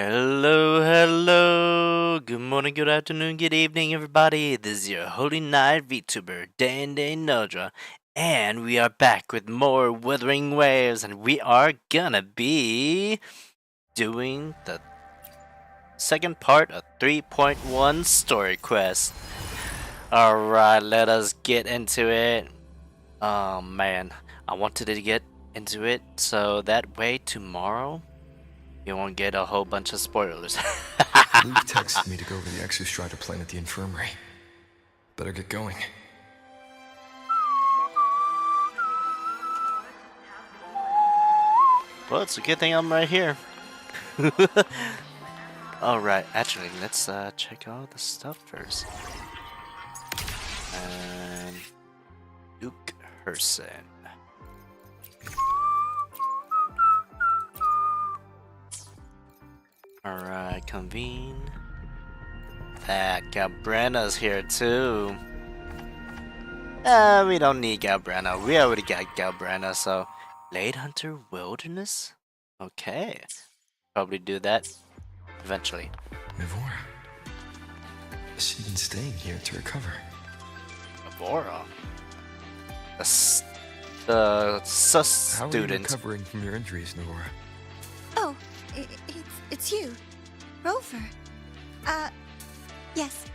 Hello, hello. Good morning, good afternoon, good evening, everybody. This is your Holy Night VTuber, Dan Nodra, and we are back with more Wuthering Waves, and we are gonna be doing the second part of 3.1 Story Quest. Alright, let us get into it. Oh man, I wanted to get into it so that way tomorrow you won't get a whole bunch of spoilers. Luuk texted me to go over the exostrider plan at the infirmary. Better get going. Well, it's a good thing I'm right here. Alright, actually, let's check out the stuff first. And Luuk Herson. Alright, convene. That Galbrena's here too. We don't need Galbrena. We already got Galbrena, so Blade Hunter Wilderness? Okay. Probably do that eventually. Mivora. She's been staying here to recover. Mivora? The sus How are you student. recovering from your injuries, Mivora? Oh, it's you, Rover. Yes.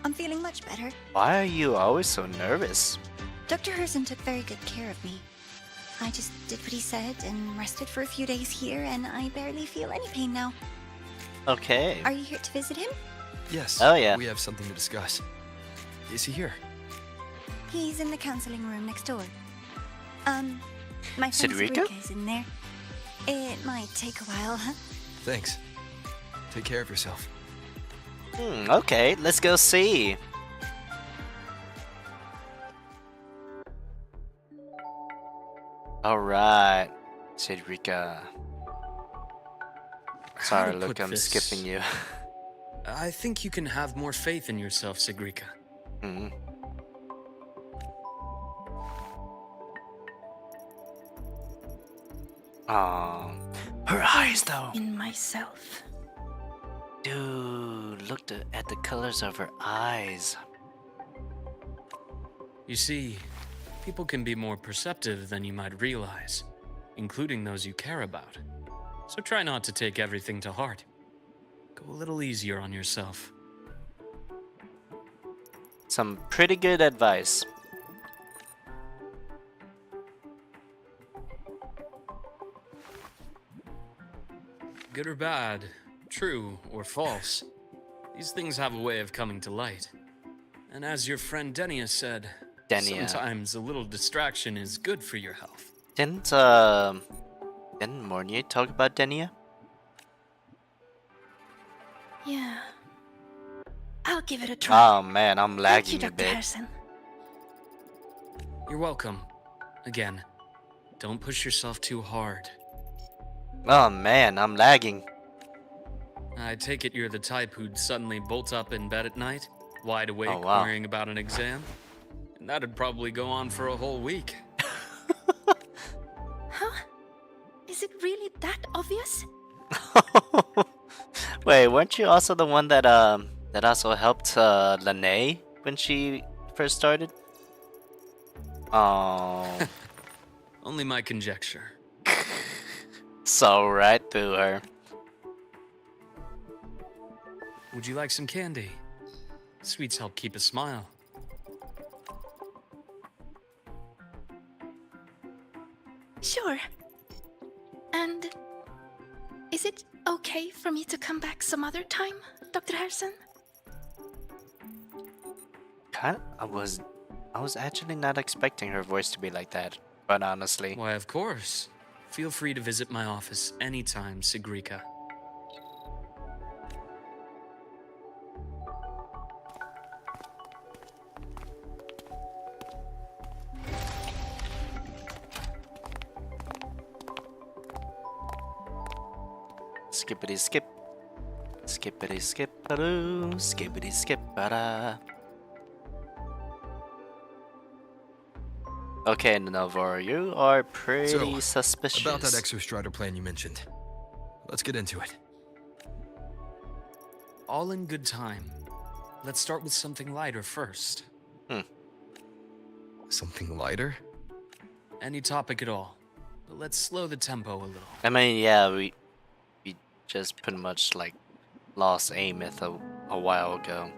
I'm feeling much better. Why are you always so nervous? Dr. Herson took very good care of me. I just did what he said and rested for a few days here, and I barely feel any pain now. Okay. Are you here to visit him? Yes. Oh, yeah. We have something to discuss. Is he here? He's in the counseling room next door. My friend Cedrica? Cedrica is in there. It might take a while, huh? Thanks. Take care of yourself. Okay, let's go see. Alright, Cedrica. Sorry, to look, put I'm this? skipping you. I think you can have more faith in yourself, Cedrica. Hmm. Her eyes though. In myself. Dude, look at the colors of her eyes. You see, people can be more perceptive than you might realize, including those you care about. So try not to take everything to heart. Go a little easier on yourself. Some pretty good advice. Good or bad, true or false, these things have a way of coming to light. And as your friend Denia said, Denia. sometimes a little distraction is good for your health. Didn't Mornier talk about Denia? Yeah. I'll give it a try. Oh man, I'm Thank you, lagging a Dr. bit. Herson. You're welcome. Again, don't push yourself too hard. Oh man, I'm lagging. I take it you're the type who'd suddenly bolt up in bed at night, wide awake, Oh, wow. worrying about an exam? And that'd probably go on for a whole week. Huh? Is it really that obvious? Wait, weren't you also the one that that also helped Lene when she first started? Oh, Only my conjecture. so right through her. Would you like some candy? Sweets help keep a smile. Sure. And is it okay for me to come back some other time, Dr. Harrison? I was actually not expecting her voice to be like that, but honestly. Why, of course. Feel free to visit my office anytime, Cedrica. Skippity skip. Skippity skip skippity skip Okay, Novor, you are pretty So, suspicious. About that exostrider plan you mentioned. Let's get into it. All in good time. Let's start with something lighter first. Something lighter? Any topic at all. But let's slow the tempo a little. I mean, yeah, we just pretty much like lost Amith a while ago.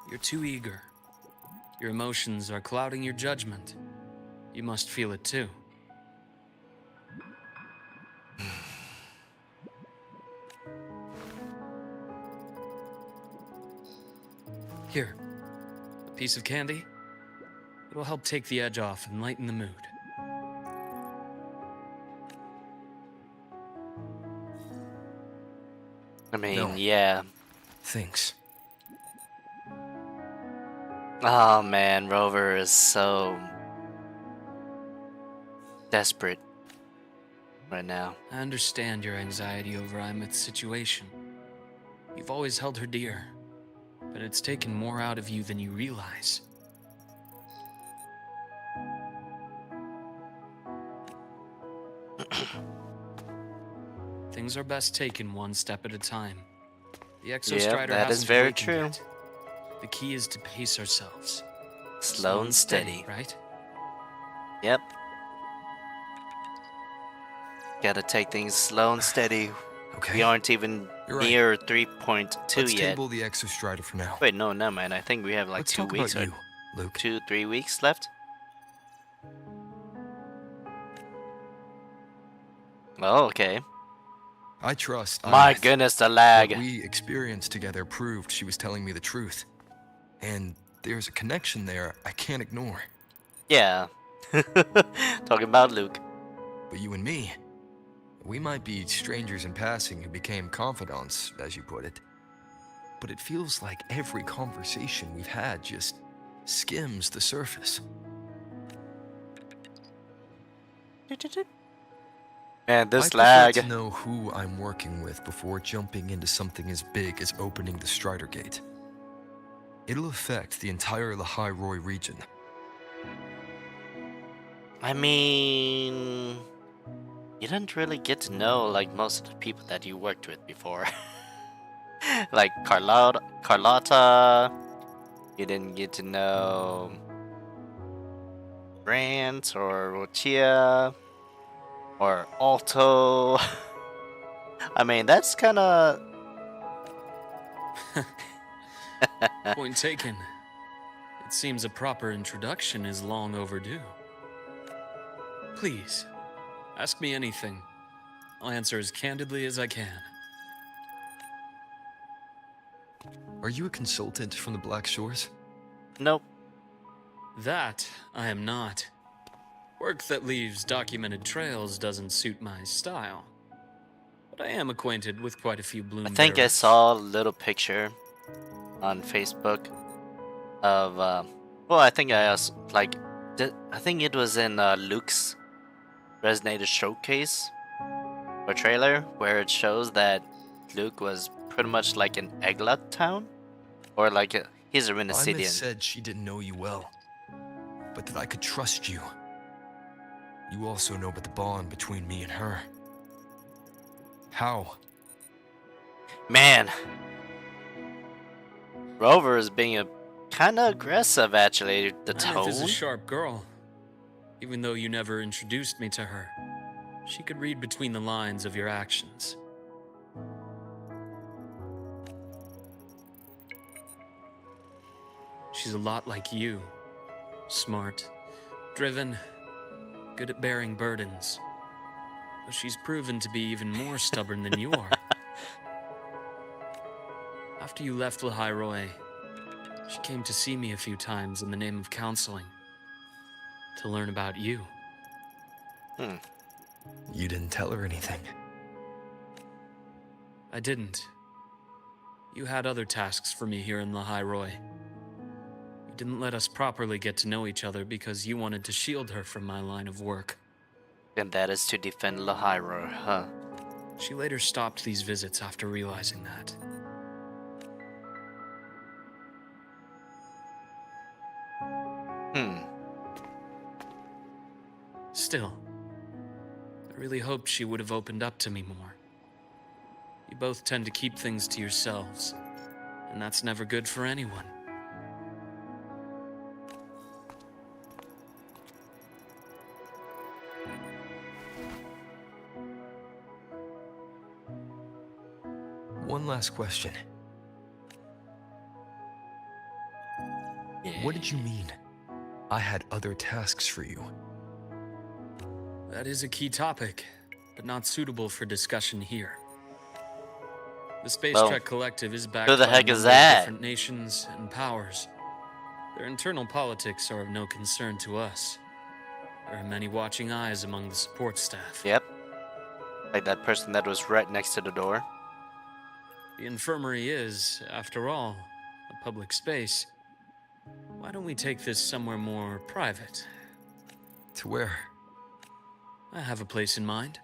You're too eager. Your emotions are clouding your judgment. You must feel it too. Here, a piece of candy. It'll help take the edge off and lighten the mood. I mean, No. yeah. Thanks. Oh man, Rover is so desperate right now. I understand your anxiety over Imeth's situation. You've always held her dear, but it's taken more out of you than you realize. Things are best taken one step at a time. The Exostrider that is hasn't very awakened true. yet. The key is to pace ourselves. Slow and steady. Right? Yep. Gotta take things slow and steady. Okay. We aren't even You're right. near 3.2 Let's yet. table the Exostrider for now. Wait, no, man. I think we have like Let's 2 talk weeks about or you, Luke. 2-3 weeks left. Oh, okay. I trust. My Imeth. goodness, the What lag. we experienced together proved she was telling me the truth. And there's a connection there I can't ignore. Yeah. Talking about Luke. But you and me, we might be strangers in passing who became confidants, as you put it. But it feels like every conversation we've had just skims the surface. Man, I this prefer lag. to know who I'm working with before jumping into something as big as opening the Strider Gate. It'll affect the entire Lahairoi region. I mean, you didn't really get to know like most of the people that you worked with before. Like Carlotta. You didn't get to know Grant or Rochia or Alto. I mean, that's kind of. Point taken. It seems a proper introduction is long overdue. Please, ask me anything. I'll answer as candidly as I can. Are you a consultant from the Black Shores? Nope. That I am not. Work that leaves documented trails doesn't suit my style. But I am acquainted with quite a few bloom I think I bearers. saw a little picture on Facebook of. Well, I think I also like. I think it was in Luke's Resonator Showcase or trailer where it shows that Luke was pretty much like an Eglat town, or like he's a Imeth Renicidian. said she didn't know you well, but that I could trust you. You also know about the bond between me and her. How? Man, Rover is being a kind of aggressive actually. The Imeth is a tone. sharp girl. Even though you never introduced me to her, she could read between the lines of your actions. She's a lot like you. Smart, driven, good at bearing burdens. Though she's proven to be even more stubborn than you are. After you left Lahairoi, she came to see me a few times in the name of counseling. To learn about you. You didn't tell her anything. I didn't. You had other tasks for me here in Lahairoi. You didn't let us properly get to know each other because you wanted to shield her from my line of work. And that is to defend Lahairoi, huh? She later stopped these visits after realizing that. Still, I really hoped she would have opened up to me more. You both tend to keep things to yourselves, and that's never good for anyone. One last question. What did you mean? I had other tasks for you. That is a key topic, but not suitable for discussion here. The Space Well, Trek Collective is backed who the by heck a is number of that? different nations and powers. Their internal politics are of no concern to us. There are many watching eyes among the support staff. Yep. Like that person that was right next to the door. The infirmary is, after all, a public space. Why don't we take this somewhere more private? To where? I have a place in mind.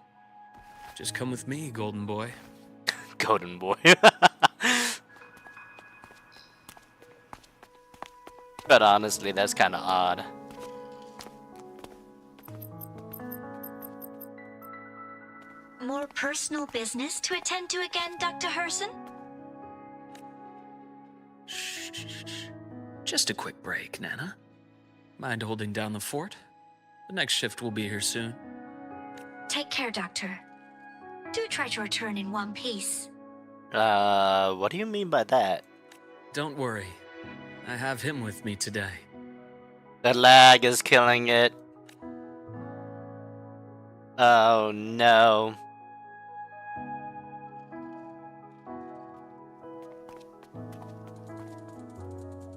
Just come with me, golden boy. Golden boy. But honestly, that's kind of odd. More personal business to attend to again, Dr. Herson? Shh. Just a quick break, Nana. Mind holding down the fort? The next shift will be here soon. Take care, Doctor. Do try to return in one piece. What do you mean by that? Don't worry. I have him with me today. The lag is killing it. Oh no.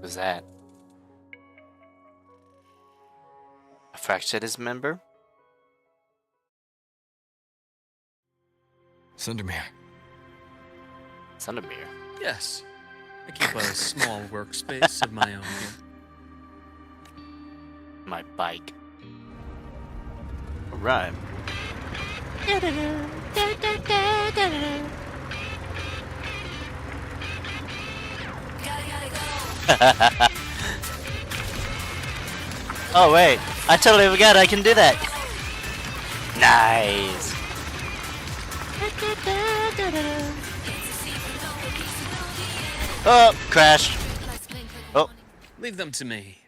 Who's that? A Fractious member? Sundermere. Sundermere. Yes. I keep a small workspace of my own here. My bike. Alright. Oh wait, I totally forgot I can do that. Nice. Oh, crashed. Oh, Leave them to me.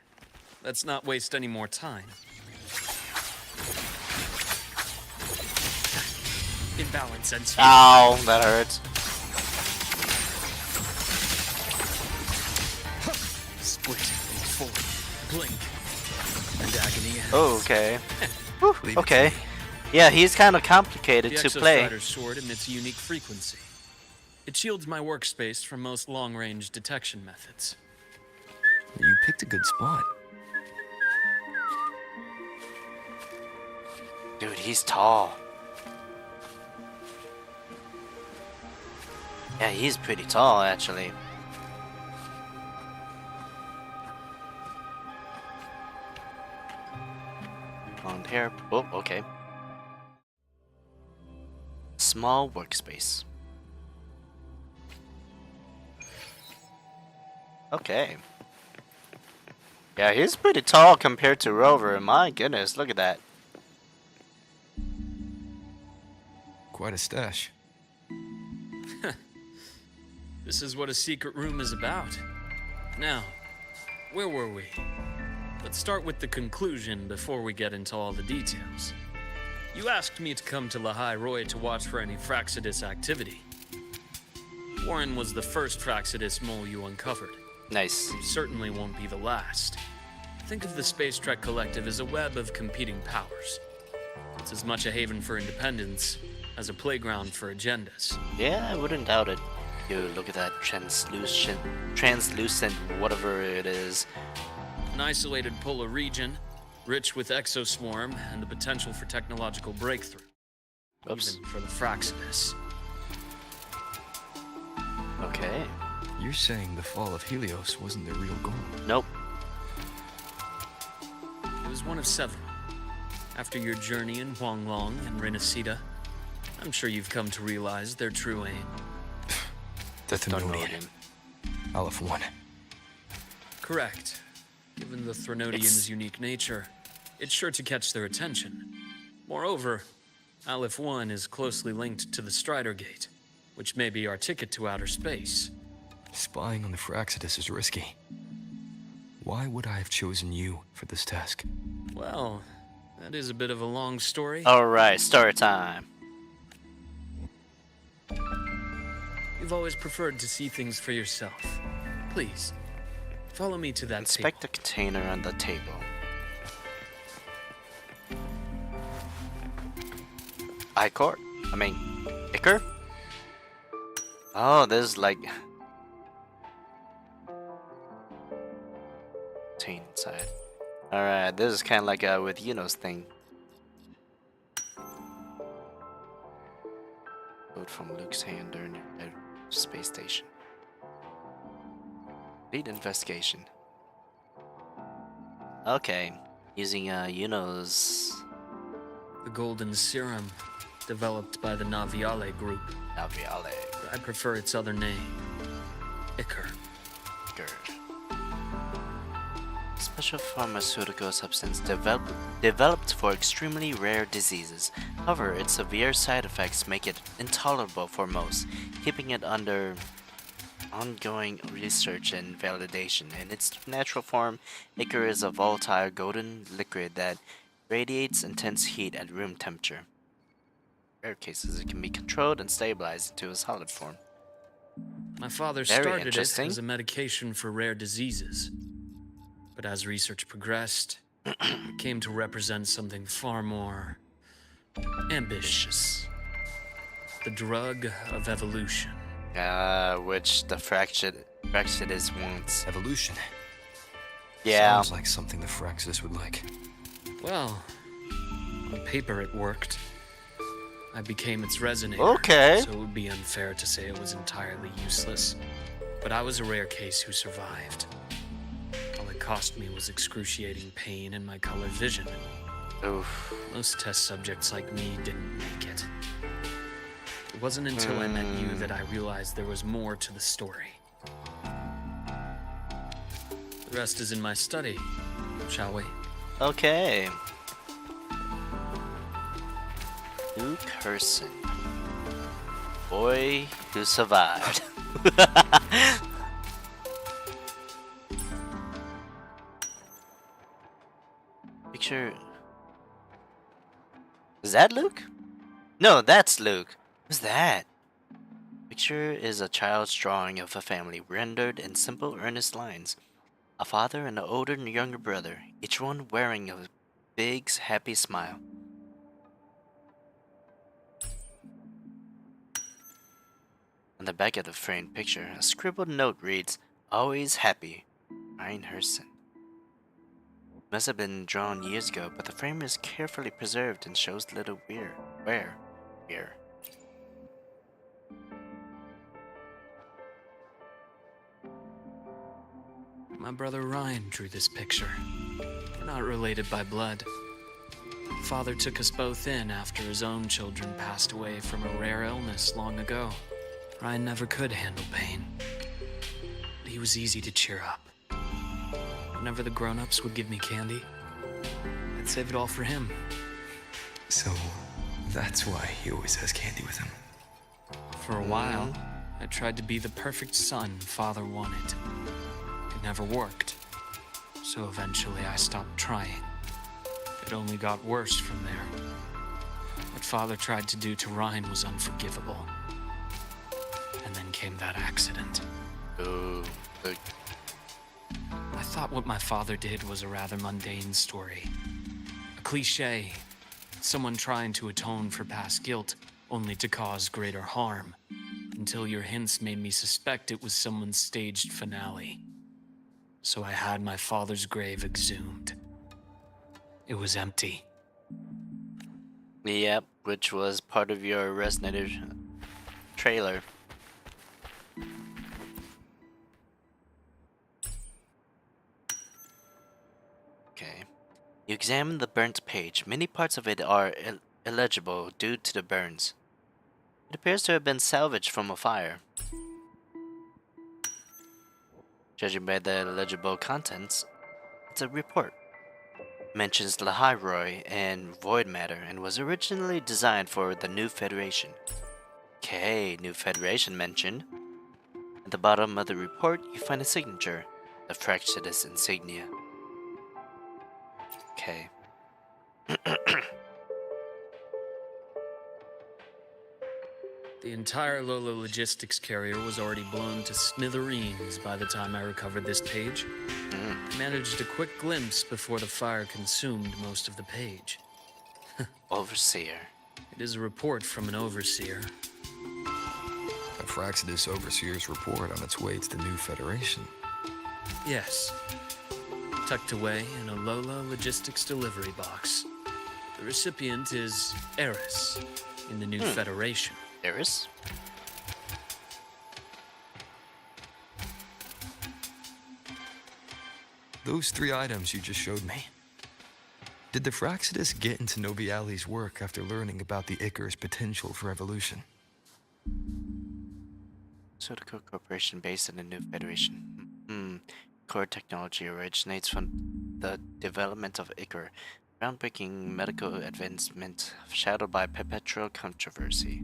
Let's not waste any more time. Imbalance and speed. ow, that hurts. Split and fold, blink, and agony ends. Oh, okay. Leave it Okay. to me. Yeah, he's kind of complicated The to play. Exostrider's sword emits a unique frequency. It shields my workspace from most long-range detection methods. You picked a good spot. Dude, he's tall. Yeah, he's pretty tall, actually. On here. Oh, okay. Small workspace. Okay. Yeah, he's pretty tall compared to Rover. My goodness, look at that. Quite a stash. This is what a secret room is about. Now, where were we? Let's start with the conclusion before we get into all the details. You asked me to come to Lahai Roy to watch for any Fractious activity. Warren was the first Fractious mole you uncovered. Nice. He certainly won't be the last. Think of the Space Trek Collective as a web of competing powers. It's as much a haven for independence as a playground for agendas. Yeah, I wouldn't doubt it. Yo, look at that translucent, whatever it is. An isolated polar region, rich with exoswarm and the potential for technological breakthrough. Oops. Even for the Fractious. Okay. You're saying the fall of Helios wasn't their real goal? Nope. It was one of several. After your journey in Huanglong and Renacida, I'm sure you've come to realize their true aim. The Don't know Thenodian. him. Aleph 1. Correct. Given the Threnodians' It's- unique nature, it's sure to catch their attention. Moreover, Aleph 1 is closely linked to the Strider Gate, which may be our ticket to outer space. Spying on the Fraxidus is risky. Why would I have chosen you for this task? Well, that is a bit of a long story. Alright, story time. You've always preferred to see things for yourself. Please, follow me to that Inspect table. the container on the table. Ichor? Ichor? Oh, there's like... contain inside. Alright, this is kind of like with Yuno's thing. Code from Luke's hand during the space station. Lead investigation. Okay, using Yuno's The golden serum, developed by the Naviale group. Naviale. I prefer its other name, Ichor. Good. Special pharmaceutical substance developed for extremely rare diseases. However, its severe side effects make it intolerable for most, keeping it under ongoing research and validation. In its natural form, Ichor is a volatile golden liquid that radiates intense heat at room temperature. In rare cases, it can be controlled and stabilized into a solid form. My father Very started it interesting. as a medication for rare diseases. But as research progressed, it came to represent something far more ambitious. The drug of evolution. Which the Fraxidus wants. Evolution. Yeah. Sounds like something the Fraxidus would like. Well, on paper it worked. I became its resonator. Okay. So it would be unfair to say it was entirely useless. But I was a rare case who survived. All it cost me was excruciating pain and my color vision. Oof. Most test subjects like me didn't make it. It wasn't until I met you that I realized there was more to the story. The rest is in my study, shall we? Okay. Luuk Herson. Boy who survived. Picture. Is that Luke? No, that's Luke. Who's that? Picture is a child's drawing of a family rendered in simple, earnest lines. A father and an older and younger brother, each one wearing a big, happy smile. On the back of the framed picture, a scribbled note reads, "Always happy, Ryan Herson." Must have been drawn years ago, but the frame is carefully preserved and shows little wear. My brother Ryan drew this picture. We're not related by blood. Father took us both in after his own children passed away from a rare illness long ago. Ryan never could handle pain, but he was easy to cheer up. Whenever the grown-ups would give me candy, I'd save it all for him. So, that's why he always has candy with him. For a while, I tried to be the perfect son Father wanted. It never worked, so eventually I stopped trying. It only got worse from there. What Father tried to do to Ryan was unforgivable. And then came that accident. Ooh, look. I thought what my father did was a rather mundane story. A cliche. Someone trying to atone for past guilt, only to cause greater harm. Until your hints made me suspect it was someone's staged finale. So I had my father's grave exhumed. It was empty. Yep, which was part of your Resonator trailer. Okay. You examine the burnt page. Many parts of it are illegible due to the burns. It appears to have been salvaged from a fire. Judging by the illegible contents, it's a report. Mentions Lahairoi and void matter and was originally designed for the new Federation. Okay, new Federation mentioned. At the bottom of the report, you find a signature, the Fractious insignia. Okay. The entire Lola logistics carrier was already blown to smithereens by the time I recovered this page. I managed a quick glimpse before the fire consumed most of the page. Overseer. It is a report from an overseer. A Fraxidus Overseer's report on its way to the new Federation. Yes. Tucked away in a Lola logistics delivery box. The recipient is Eris in the new Federation. Eris? Those 3 items you just showed me. Did the Fraxidus get into Nobiali's work after learning about the Icar's potential for evolution? Sotico Corporation based in the new Federation. Core technology originates from the development of Icar. Groundbreaking medical advancement shadowed by perpetual controversy.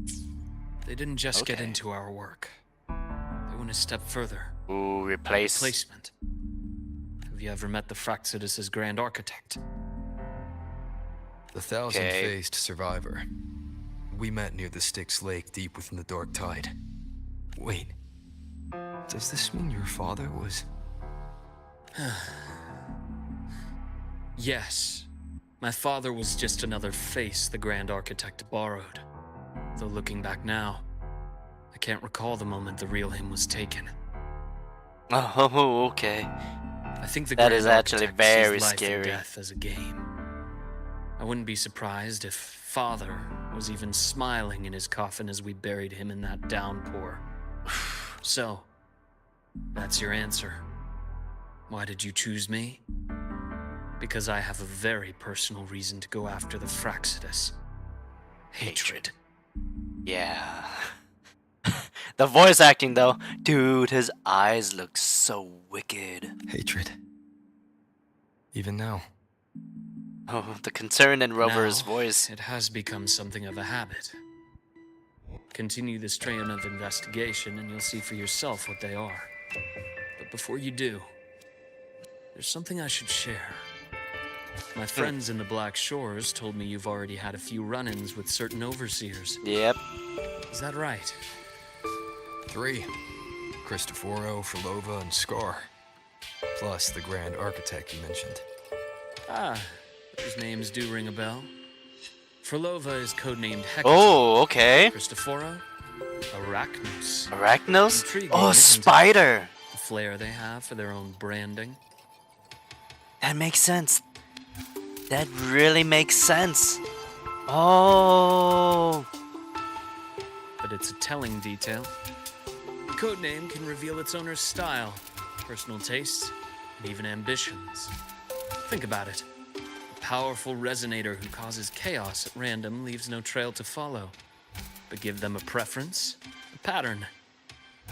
They didn't just get Okay. into our work. They went a step further. Ooh, replace. Replacement. Have you ever met the Fraxidus' Grand Architect? The thousand-faced survivor. We met near the Styx Lake deep within the Dark Tide. Wait. Does this mean your father was... Yes. My father was just another face the Grand Architect borrowed. Though looking back now, I can't recall the moment the real him was taken. Oh, okay. I think the That Grand is actually Architect very sees life scary. and death as a game. I wouldn't be surprised if Father was even smiling in his coffin as we buried him in that downpour. So, that's your answer. Why did you choose me? Because I have a very personal reason to go after the Fraxidus. Hatred. Yeah. The voice acting though. Dude, his eyes look so wicked. hatred? Even now. Oh, the concern in Rover's Now, voice. It has become something of a habit. Continue this train of investigation and you'll see for yourself what they are. But before you do, there's something I should share. My friends in the Black Shores told me you've already had a few run-ins with certain overseers. Yep. Is that right? 3. Cristoforo, Frolova, and Scar. Plus the Grand Architect you mentioned. Ah, those names do ring a bell. Frolova is codenamed Hecate. Oh, okay. Cristoforo, Arachnos. Arachnos? Intriguing, Oh, isn't it? spider. The flair they have for their own branding. That makes sense. That really makes sense. Oh. But it's a telling detail. The codename can reveal its owner's style, personal tastes, and even ambitions. Think about it. A powerful resonator who causes chaos at random leaves no trail to follow. But give them a preference, a pattern.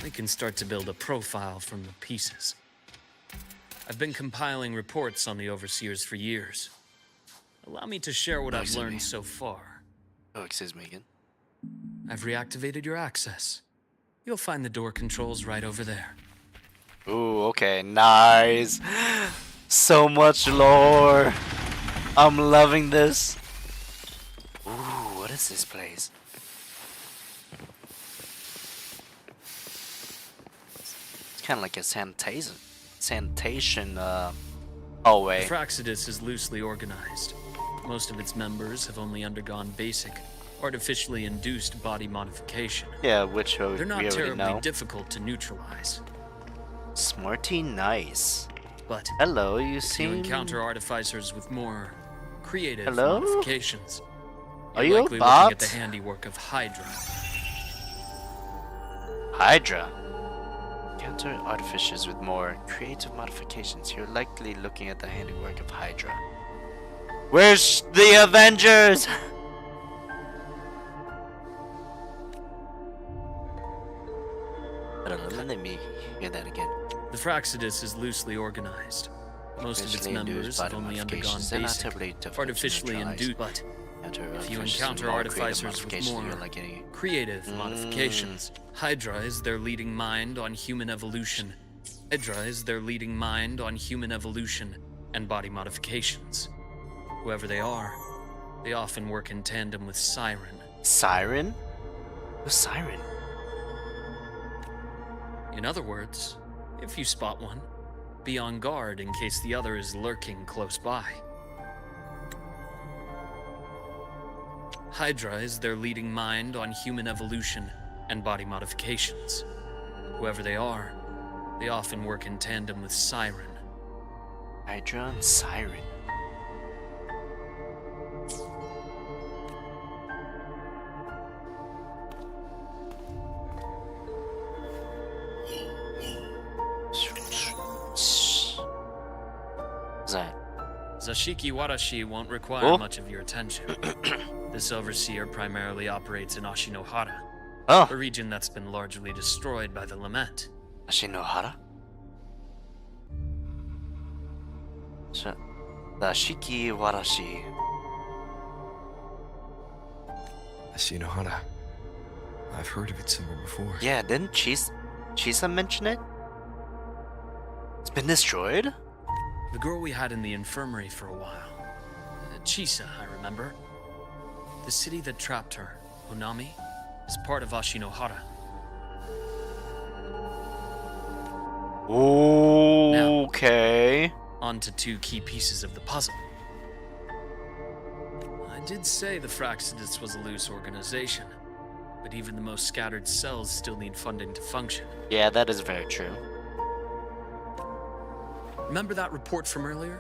They can start to build a profile from the pieces. I've been compiling reports on the Overseers for years. Allow me to share what I've excuse me. learned so far. Oh, excuse me again. I've reactivated your access. You'll find the door controls right over there. Ooh, okay, nice. So much lore. I'm loving this. Ooh, what is this place? It's kind of like a sanitation hallway. The Fraxidus is loosely organized. Most of its members have only undergone basic, artificially induced body modification. Yeah, which we They're not already terribly know. difficult to neutralize. Smarty, nice. But Hello, you if seem... you encounter artificers with more creative Hello? modifications, Are you're you a likely bot? looking at the handiwork of Hydra. Hydra. Encounter artificers with more creative modifications. You're likely looking at the handiwork of Hydra. Where's the Avengers? Let me hear that again. The Fraxidus is loosely organized. Most of its Artificially members induced have body only undergone modifications. They're not basic, terribly difficult to artificially neutralize. induced, but If you encounter artificers with more creative modifications, Hydra is their leading mind on human evolution. Hydra is their leading mind on human evolution and body modifications. Whoever they are, they often work in tandem with Siren. Siren? Who's Siren? In other words, if you spot one, be on guard in case the other is lurking close by. Hydra is their leading mind on human evolution and body modifications. Whoever they are, they often work in tandem with Siren. Hydra and Siren. What's that? Zashiki Warashi won't require much of your attention. This overseer primarily operates in Ashinohara, Oh, a region that's been largely destroyed by the Lament. Ashinohara? The Shiki Warashi. Ashinohara. I've heard of it somewhere before. Yeah, didn't Chisa mention it? It's been destroyed? The girl we had in the infirmary for a while. Chisa, I remember. The city that trapped her, Onami, is part of Ashinohara. Okay. On to two key pieces of the puzzle. I did say the Fraxidus was a loose organization, but even the most scattered cells still need funding to function. Yeah, that is very true. Remember that report from earlier?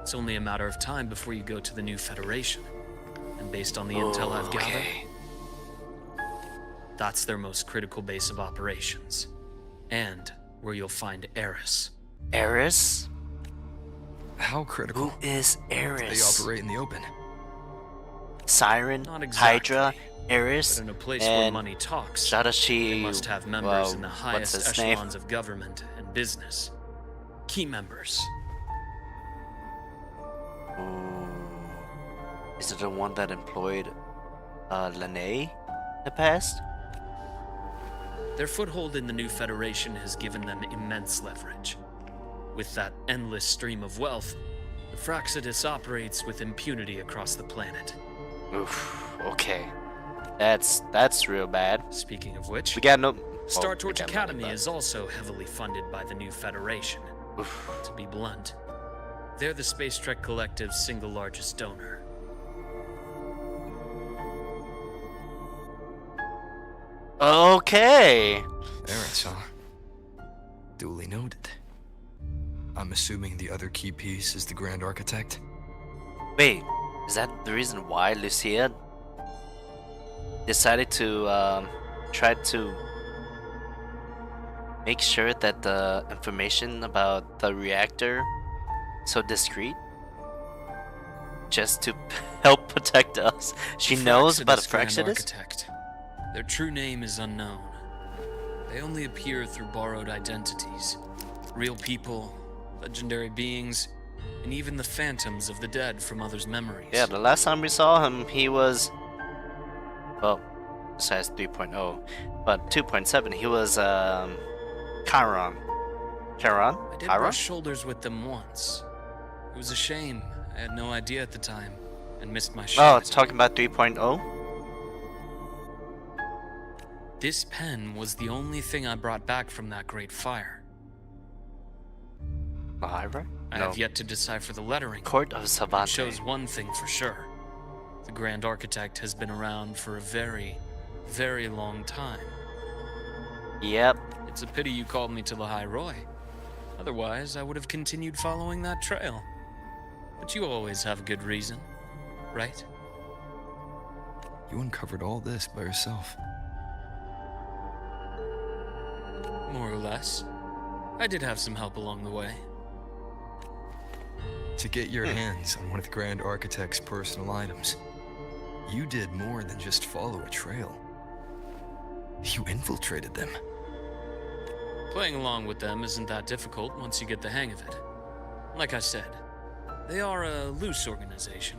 It's only a matter of time before you go to the new Federation. And based on the intel I've gathered, that's their most critical base of operations. And where you'll find Eris. Eris? How critical? Who is Eris? They operate in the open. Siren, Not exactly, Hydra, Eris, but in a place where money talks, Shadashi. they must have members in the highest echelons of government and business. Key members. Ooh. Is it the one that employed Lene in the past? Their foothold in the new Federation has given them immense leverage. With that endless stream of wealth, the Fraxidus operates with impunity across the planet. Oof, okay. That's real bad. Speaking of which, We got no... Star Torch we got Academy money, is also heavily funded by the new Federation. but- Oof. To be blunt, they're the Space Trek Collective's single largest donor. Okay. Eris, huh? Duly noted. I'm assuming the other key piece is the Grand Architect? Wait, is that the reason why Lucia decided to try to make sure that the information about the reactor is so discreet? Just to help protect us. She knows about the Grand Fraxidus? Architect. Their true name is unknown. They only appear through borrowed identities. Real people, legendary beings, and even the phantoms of the dead from others' memories. Yeah, the last time we saw him, he was... Well, besides 3.0, but 2.7, he was, Chiron. Chiron? I did Chiron? brush shoulders with them once. It was a shame. I had no idea at the time, and missed my shot. Oh, it's talking about 3.0? This pen was the only thing I brought back from that great fire. Lyra? I No. have yet to decipher the lettering. Court of It Savante. shows one thing for sure. The Grand Architect has been around for a very, very long time. Yep. It's a pity you called me to the High Roy. Otherwise, I would have continued following that trail. But you always have a good reason, right? You uncovered all this by yourself. More or less. I did have some help along the way. To get your hands on one of the Grand Architect's personal items, you did more than just follow a trail. You infiltrated them. Playing along with them isn't that difficult once you get the hang of it. Like I said, they are a loose organization.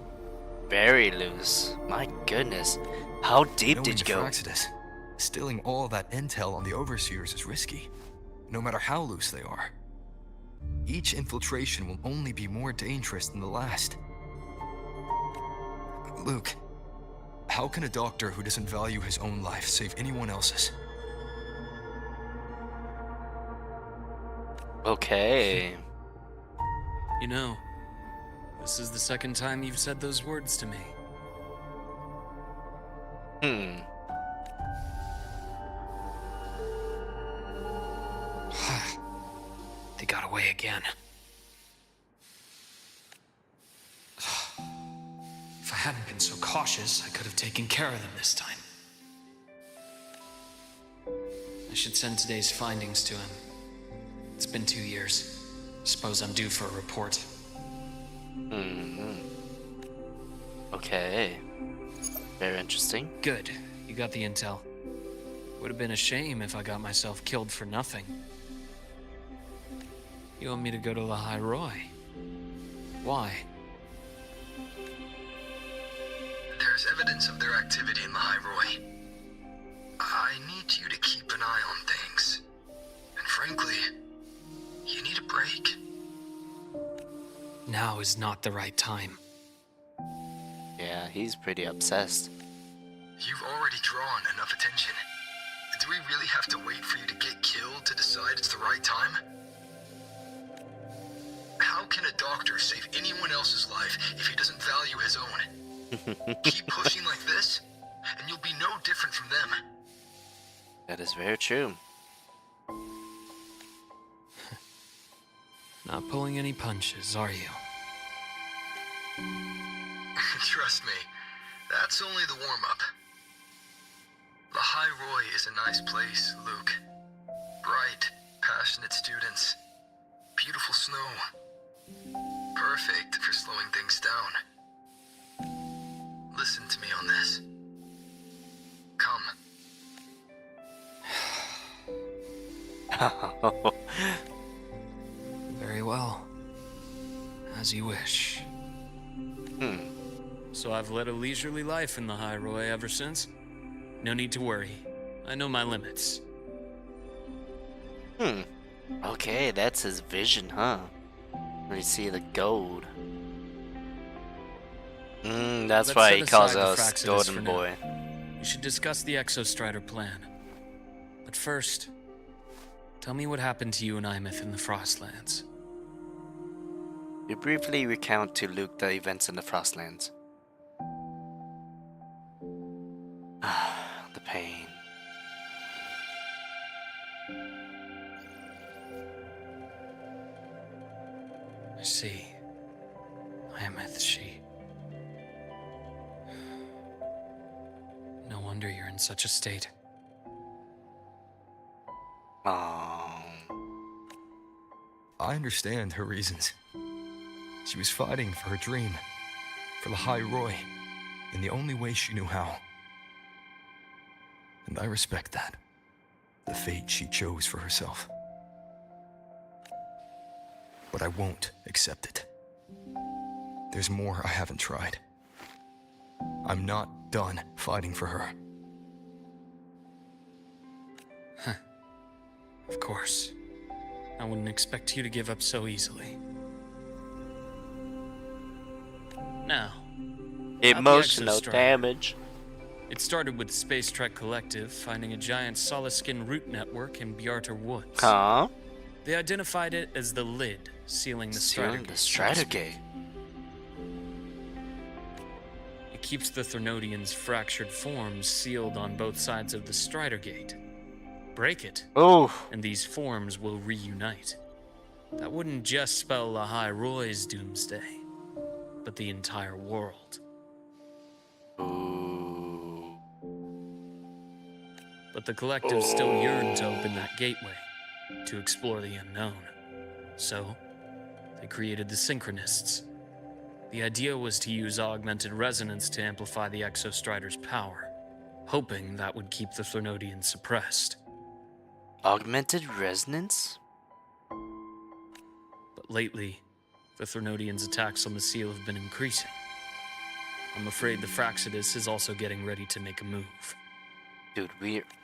Very loose. My goodness. How deep did you go? Fraxidus. Stealing all that intel on the Overseers is risky, no matter how loose they are. Each infiltration will only be more dangerous than the last. Luuk, how can a doctor who doesn't value his own life save anyone else's? Okay. You know, this is the second time you've said those words to me. They got away again. If I hadn't been so cautious, I could have taken care of them this time. I should send today's findings to him. It's been 2 years. Suppose I'm due for a report. Okay. Very interesting. Good. You got the intel. Would have been a shame if I got myself killed for nothing. You want me to go to the High Roy? Why? There's evidence of their activity in the High Roy. I need you to keep an eye on things. And frankly, you need a break. Now is not the right time. Yeah, he's pretty obsessed. You've already drawn enough attention. Do we really have to wait for you to get killed to decide it's the right time? How can a doctor save anyone else's life if he doesn't value his own? Keep pushing like this, and you'll be no different from them. That is very true. Not pulling any punches, are you? Trust me, that's only the warm-up. The High Roy is a nice place, Luuk. Bright, passionate students. Beautiful snow. Perfect for slowing things down. Listen to me on this. Come. Very well. As you wish. So I've led a leisurely life in the High Roy ever since? No need to worry. I know my limits. Okay, that's his vision, huh? When you see the gold. That's Let's why set he calls aside the us Fraxidus Golden for now. Boy. We should discuss the Exostrider plan. But first, tell me what happened to you and Imeth in the Frostlands. We briefly recount to Luuk the events in the Frostlands. The pain. I see. Imeth, she... No wonder you're in such a state. Oh. I understand her reasons. She was fighting for her dream, for the High Roy, in the only way she knew how. And I respect that. The fate she chose for herself. But I won't accept it. There's more I haven't tried. I'm not done fighting for her. Of course. I wouldn't expect you to give up so easily. Now, Emotional Exostrider. damage. It started with Space Trek Collective finding a giant solid-skin root network in Bjarter Woods. Huh? They identified it as the lid, sealing the Sealing Strider the Strider Gate. It keeps the Threnodians' fractured forms sealed on both sides of the Strider Gate. Break it, Oh. and these forms will reunite. That wouldn't just spell the High Roy's doomsday, but the entire world. Ooh. But the Collective still yearned to open that gateway, to explore the unknown. So, they created the Synchronists. The idea was to use augmented resonance to amplify the Exostrider's power, hoping that would keep the Threnodians suppressed. Augmented resonance? But lately, the Threnodians' attacks on the seal have been increasing. I'm afraid the Fraxidus is also getting ready to make a move. Dude,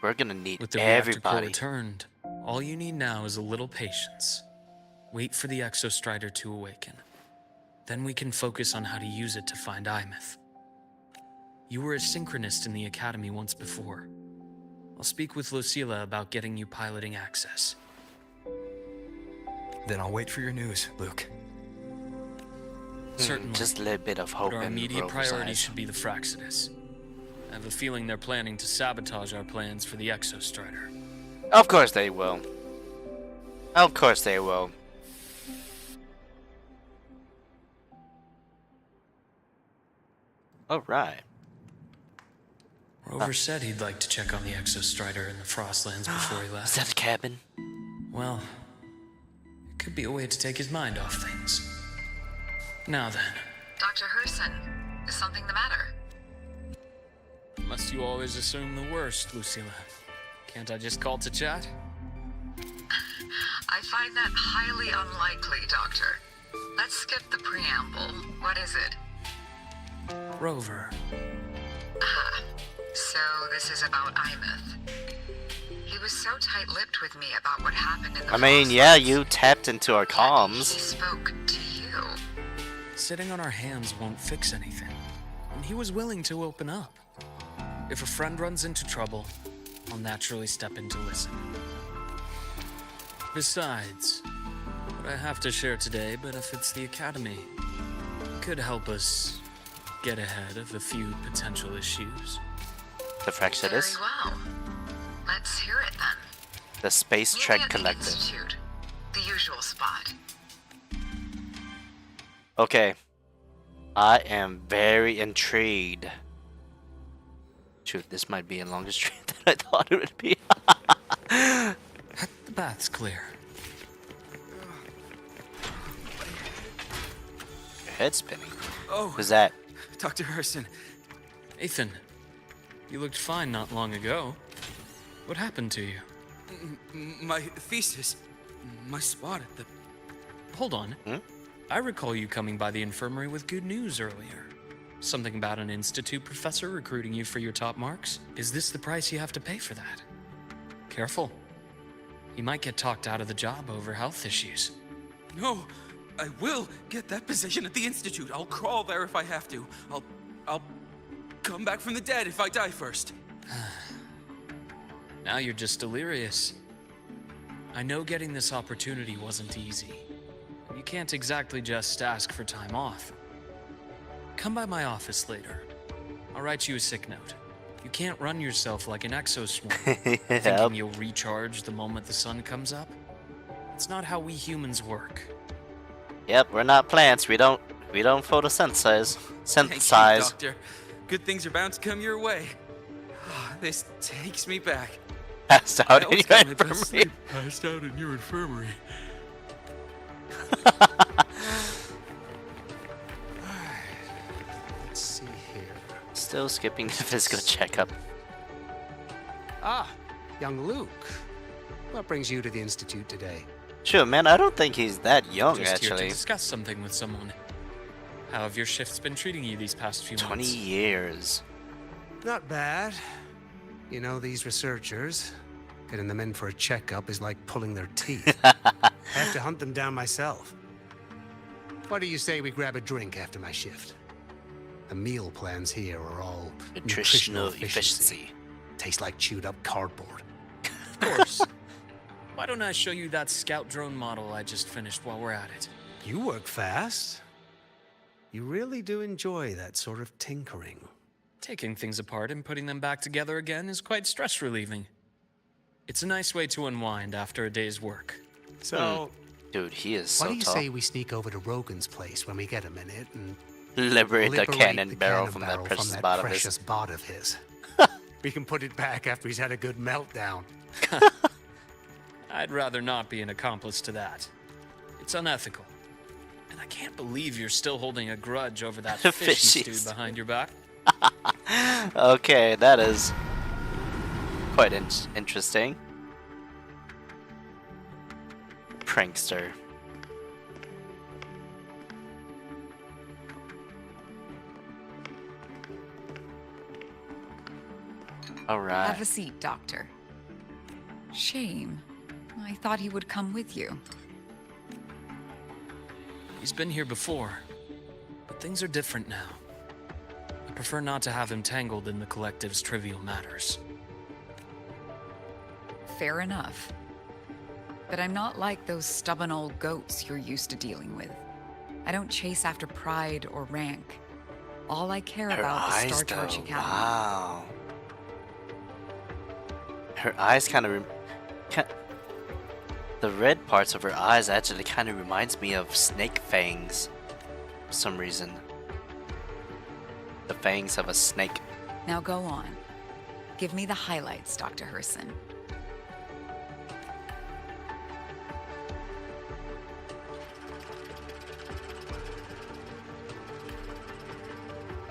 we're gonna need With the reactor core everybody. returned, all you need now is a little patience. Wait for the Exostrider to awaken. Then we can focus on how to use it to find Imeth. You were a synchronist in the Academy once before. I'll speak with Lucilla about getting you piloting access. Then I'll wait for your news, Luke. Certainly. Just a little bit of hope But our in immediate Rover's priority eyes. should be the Fraxidus. I have a feeling they're planning to sabotage our plans for the Exostrider. Of course they will. Of course they will. Alright. Rover said he'd like to check on the Exostrider in the Frostlands before he Is left. that the cabin? Well, it could be a way to take his mind off things. Now then, Dr. Herson, is something the matter? Must you always assume the worst, Lucilla? Can't I just call to chat? I find that highly unlikely, Doctor. Let's skip the preamble. What is it? Rover, So this is about Imeth. He was so tight-lipped with me about what happened in the I mean, yeah, Frostlands. you tapped into our He comms. spoke to you. Sitting on our hands won't fix anything. And he was willing to open up. If a friend runs into trouble, I'll naturally step in to listen. Besides, what I have to share today benefits the Academy. It could help us get ahead of a few potential issues. The Fraxidus? Very well. Let's hear it then. The Space Meet me Trek at the Collective. Institute, the usual spot. Okay. I am very intrigued. Shoot, this might be a longer stream than I thought it would be. the bath's clear. Your head's spinning. Oh, Who's that? Dr. Herson. Ethan, you looked fine not long ago. What happened to you? My thesis. My spot at the... Hold on. Hmm? I recall you coming by the infirmary with good news earlier. Something about an institute professor recruiting you for your top marks? Is this the price you have to pay for that? Careful. You might get talked out of the job over health issues. No, I will get that position at the Institute. I'll crawl there if I have to. I'll come back from the dead if I die first. Now you're just delirious. I know getting this opportunity wasn't easy. You can't exactly just ask for time off. Come by my office later. I'll write you a sick note. You can't run yourself like an exoswarm, Yep. thinking you'll recharge the moment the sun comes up. It's not how we humans work. Yep, we're not plants. We don't photosynthesize. Thank you, Synthesize. Doctor. Good things are bound to come your way. This takes me back. Passed I out in always your got my best infirmary. sleep passed out in your infirmary. Let's see here. Still skipping the physical checkup. Ah, young Luke. What brings you to the Institute today? Sure, man, I don't think he's that young, Just here to actually. discuss something with someone. How have your shifts been treating you these past few 20 months? years. Not bad. You know, these researchers, getting them in for a checkup is like pulling their teeth. I have to hunt them down myself. What do you say we grab a drink after my shift? The meal plans here are all Nutritional efficiency. Taste like chewed up cardboard. Of course. Why don't I show you that scout drone model I just finished while we're at it? You work fast. You really do enjoy that sort of tinkering. Taking things apart and putting them back together again is quite stress relieving. It's a nice way to unwind after a day's work. So, Dude, he is what so do you tall. say we sneak over to Rogan's place when we get a minute and Liberate the liberate cannon the barrel cannon from barrel that precious from that bot of precious his. bot of his? We can put it back after he's had a good meltdown. I'd rather not be an accomplice to that. It's unethical. And I can't believe you're still holding a grudge over that fishy Fishies. stew behind your back. Okay, that is quite interesting. Prankster. All right. Have a seat, Doctor. Shame. I thought he would come with you. He's been here before, but things are different now. I prefer not to have him tangled in the collective's trivial matters. Fair enough. But I'm not like those stubborn old goats you're used to dealing with. I don't chase after pride or rank. All I care Her about is eyes, Star Torch though. Academy. Wow. Her eyes kind of... The red parts of her eyes actually kind of reminds me of snake fangs. For some reason. The fangs of a snake. Now go on. Give me the highlights, Dr. Herson.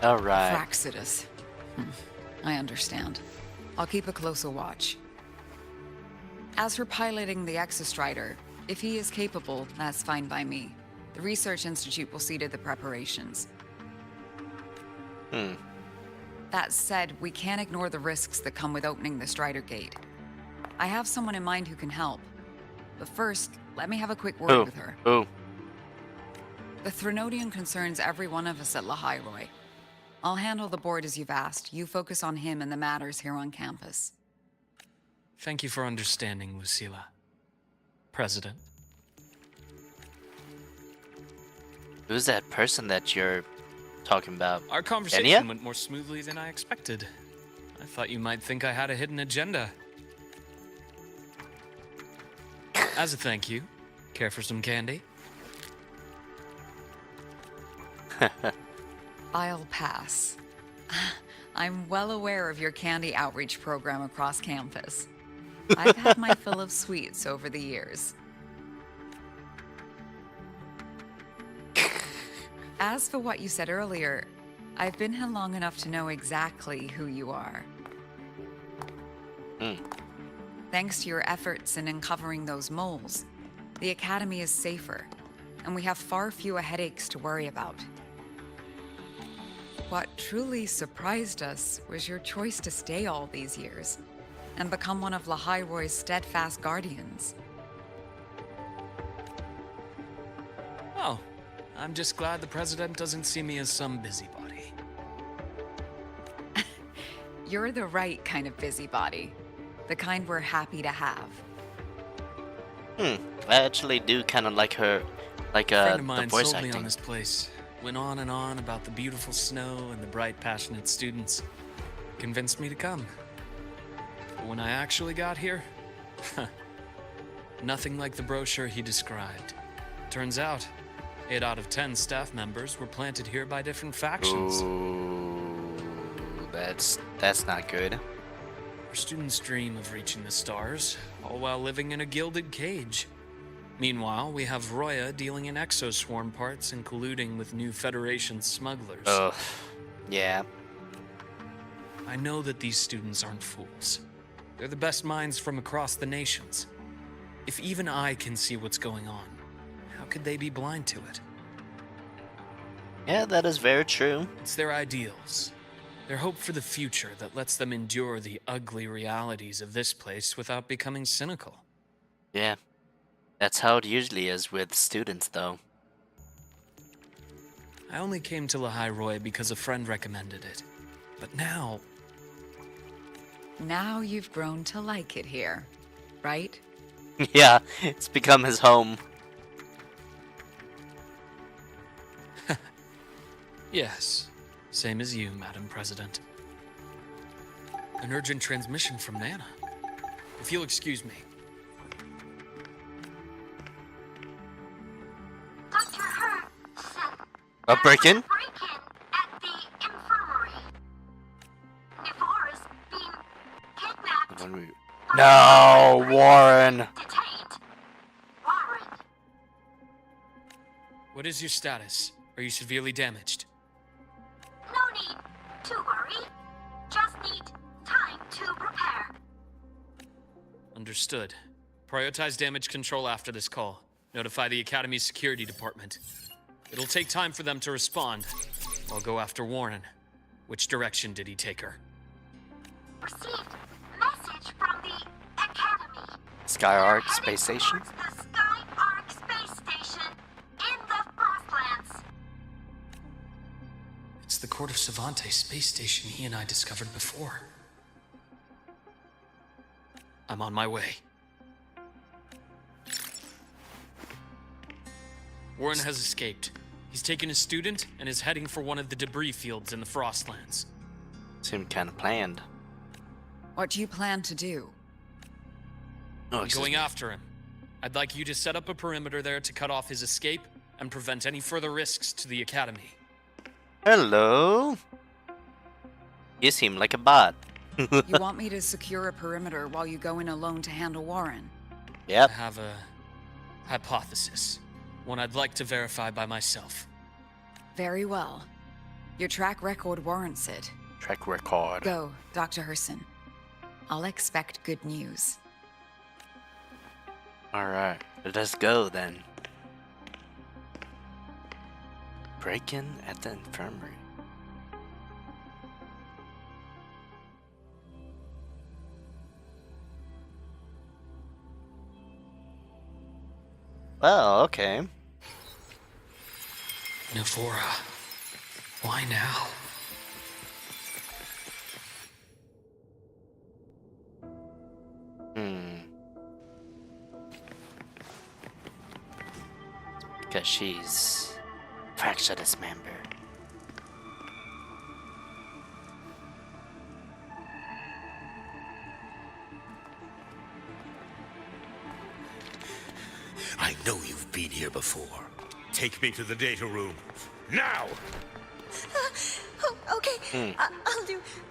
Alright. Fraxidus. I understand. I'll keep a closer watch. As for piloting the Exostrider, if he is capable, that's fine by me. The Research Institute will see to the preparations. That said, we can't ignore the risks that come with opening the Strider Gate. I have someone in mind who can help. But first, let me have a quick word with her. Ooh. The Threnodian concerns every one of us at Lahairoi. I'll handle the board as you've asked. You focus on him and the matters here on campus. Thank you for understanding, Lucilla. President. Who's that person that you're talking about? Our conversation Enya? went more smoothly than I expected. I thought you might think I had a hidden agenda. As a thank you, care for some candy? I'll pass. I'm well aware of your candy outreach program across campus. I've had my fill of sweets over the years. As for what you said earlier, I've been here long enough to know exactly who you are. Thanks to your efforts in uncovering those moles, the Academy is safer, and we have far fewer headaches to worry about. What truly surprised us was your choice to stay all these years and become one of Lahairoi's steadfast guardians. Oh, I'm just glad the President doesn't see me as some busybody. You're the right kind of busybody. The kind we're happy to have. I actually do kind of like her, like A friend of the mine voice sold me on acting. this place. Went on and on about the beautiful snow and the bright, passionate students. Convinced me to come. But when I actually got here, nothing like the brochure he described. Turns out, 8 out of 10 staff members were planted here by different factions. Ooh, that's not good. Our students dream of reaching the stars, all while living in a gilded cage. Meanwhile, we have Roya dealing in exoswarm parts and colluding with new Federation smugglers. Ugh. Yeah. I know that these students aren't fools. They're the best minds from across the nations. If even I can see what's going on, how could they be blind to it? Yeah, that is very true. It's their ideals, their hope for the future that lets them endure the ugly realities of this place without becoming cynical. Yeah. That's how it usually is with students, though. I only came to Lahairoi because a friend recommended it. But now, Now you've grown to like it here, right? Yeah, it's become his home. yes, same as you, Madam President. An urgent transmission from Nana. If you'll excuse me. Dr. Herson. A break-in? Break-in at the infirmary. Ivora's being kidnapped. No, Warren. Detained. Warren. What is your status? Are you severely damaged? No need to worry. Just need time to prepare. Understood. Prioritize damage control after this call. Notify the Academy's security department. It'll take time for them to respond. I'll go after Warren. Which direction did he take her? received message from the Academy. Skyark Heading space station. towards the Skyark space station in the Frostlands. It's the Court of Savante space station he and I discovered before. I'm on my way. Warren has escaped. He's taken a student and is heading for one of the debris fields in the Frostlands. Seemed kind of planned. What do you plan to do? Oh, I'm excuse going me. after him. I'd like you to set up a perimeter there to cut off his escape and prevent any further risks to the Academy. Hello. You seem like a bot. You want me to secure a perimeter while you go in alone to handle Warren? Yep. I have a hypothesis. One I'd like to verify by myself. Very well. Your track record warrants it. Track record. Go, Dr. Herson. I'll expect good news. Alright, let us go then. Break in at the infirmary. Well, okay. Navora. Why now? Because she's fractured his member. I know you've been here before. Take me to the data room. Now! Okay.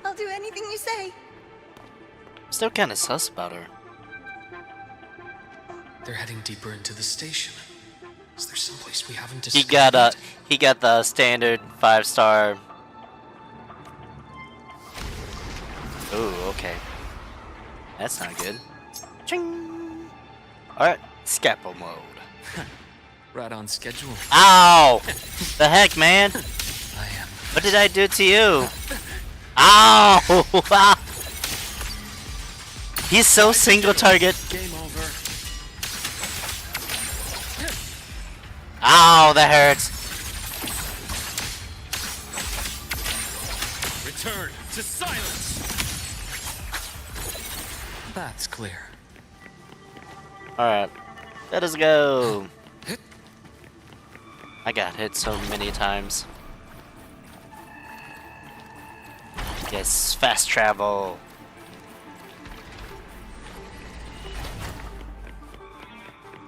I'll do anything you say. Still kind of sus about her. They're heading deeper into the station. Is there someplace we haven't He discovered? got the standard 5-star. Ooh, okay. That's not good. Ching. Alright, scalpel mode. Right on schedule. Ow! The heck, man? I am. What did I do to you? Ow! Wow. He's so single target. Game over. Ow, that hurts. Return to silence. That's clear. Alright, let us go. I got hit so many times. Yes, fast travel.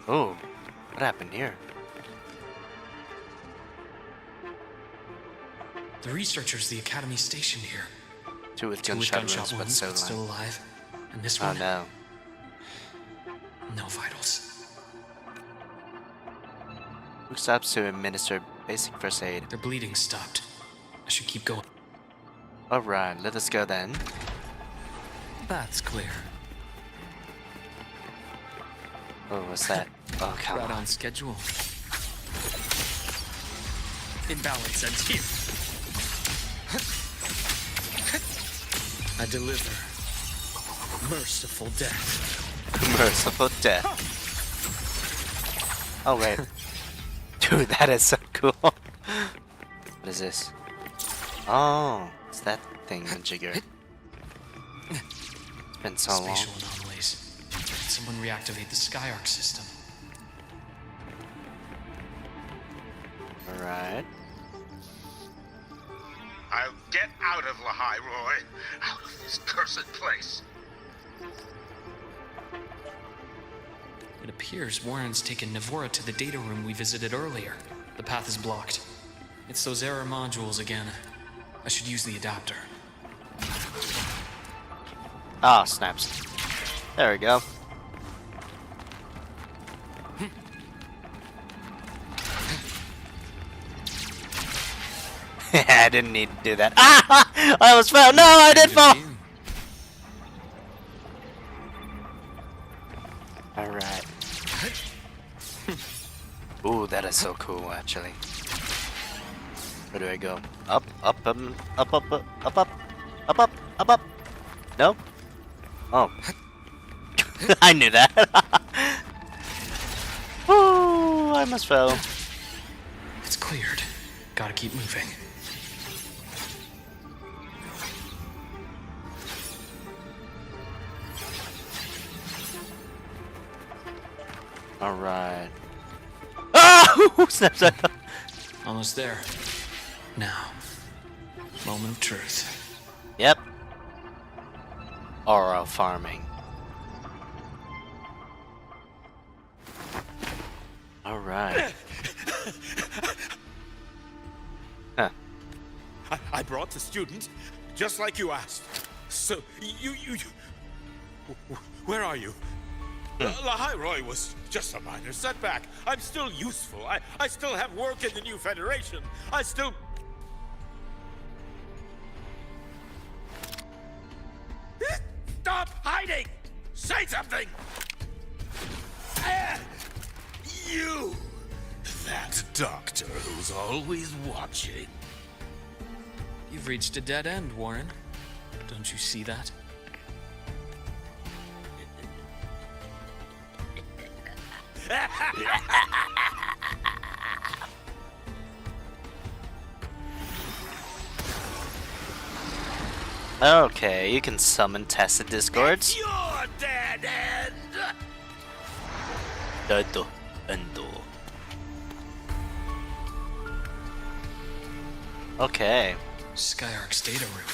Oh, what happened here? The researchers the Academy stationed here. Two with Two with gunshot wounds, but wounds, so but still alive. alive. And this Oh one, no. no vitals. Luuk stops to administer basic first aid. Their bleeding stopped. I should keep going. Alright, let us go then. That's clear. Oh, what's that? Oh, come Right on. on schedule. Imbalance ends here. I deliver merciful death. Merciful death. Oh, wait. Dude, that is so cool. What is this? Oh, it's that thing, Jigger. It's been so long. Spatial anomalies. Did someone reactivate the Skyark system? Alright. I'll get out of Lahai, Roy. Out of this cursed place. It appears Warren's taken Navora to the data room we visited earlier. The path is blocked. It's those error modules again. I should use the adapter. Oh, snaps. There we go. I didn't need to do that. Ah! I almost fell. No, I did fall. Alright. Ooh, that is so cool, actually. Where do I go? Up, up, up, up, up, up, up, up, up, up, up. Nope. Oh. I knew that. Ooh, I almost fell. It's cleared. Gotta keep moving. Alright. Oh! Snap, snap. Almost there. Now, moment of truth. Yep. Aura farming. Alright. Huh. I brought the student, just like you asked. So, you... Where are you? Lahai Roy was just a minor setback. I'm still useful. I still have work in the new Federation. I still... Stop hiding! Say something! You! That doctor who's always watching. You've reached a dead end, Warren. Don't you see that? Okay, you can summon Tacit Discords. Your dead end! Dead end. Okay. Skyark's data room.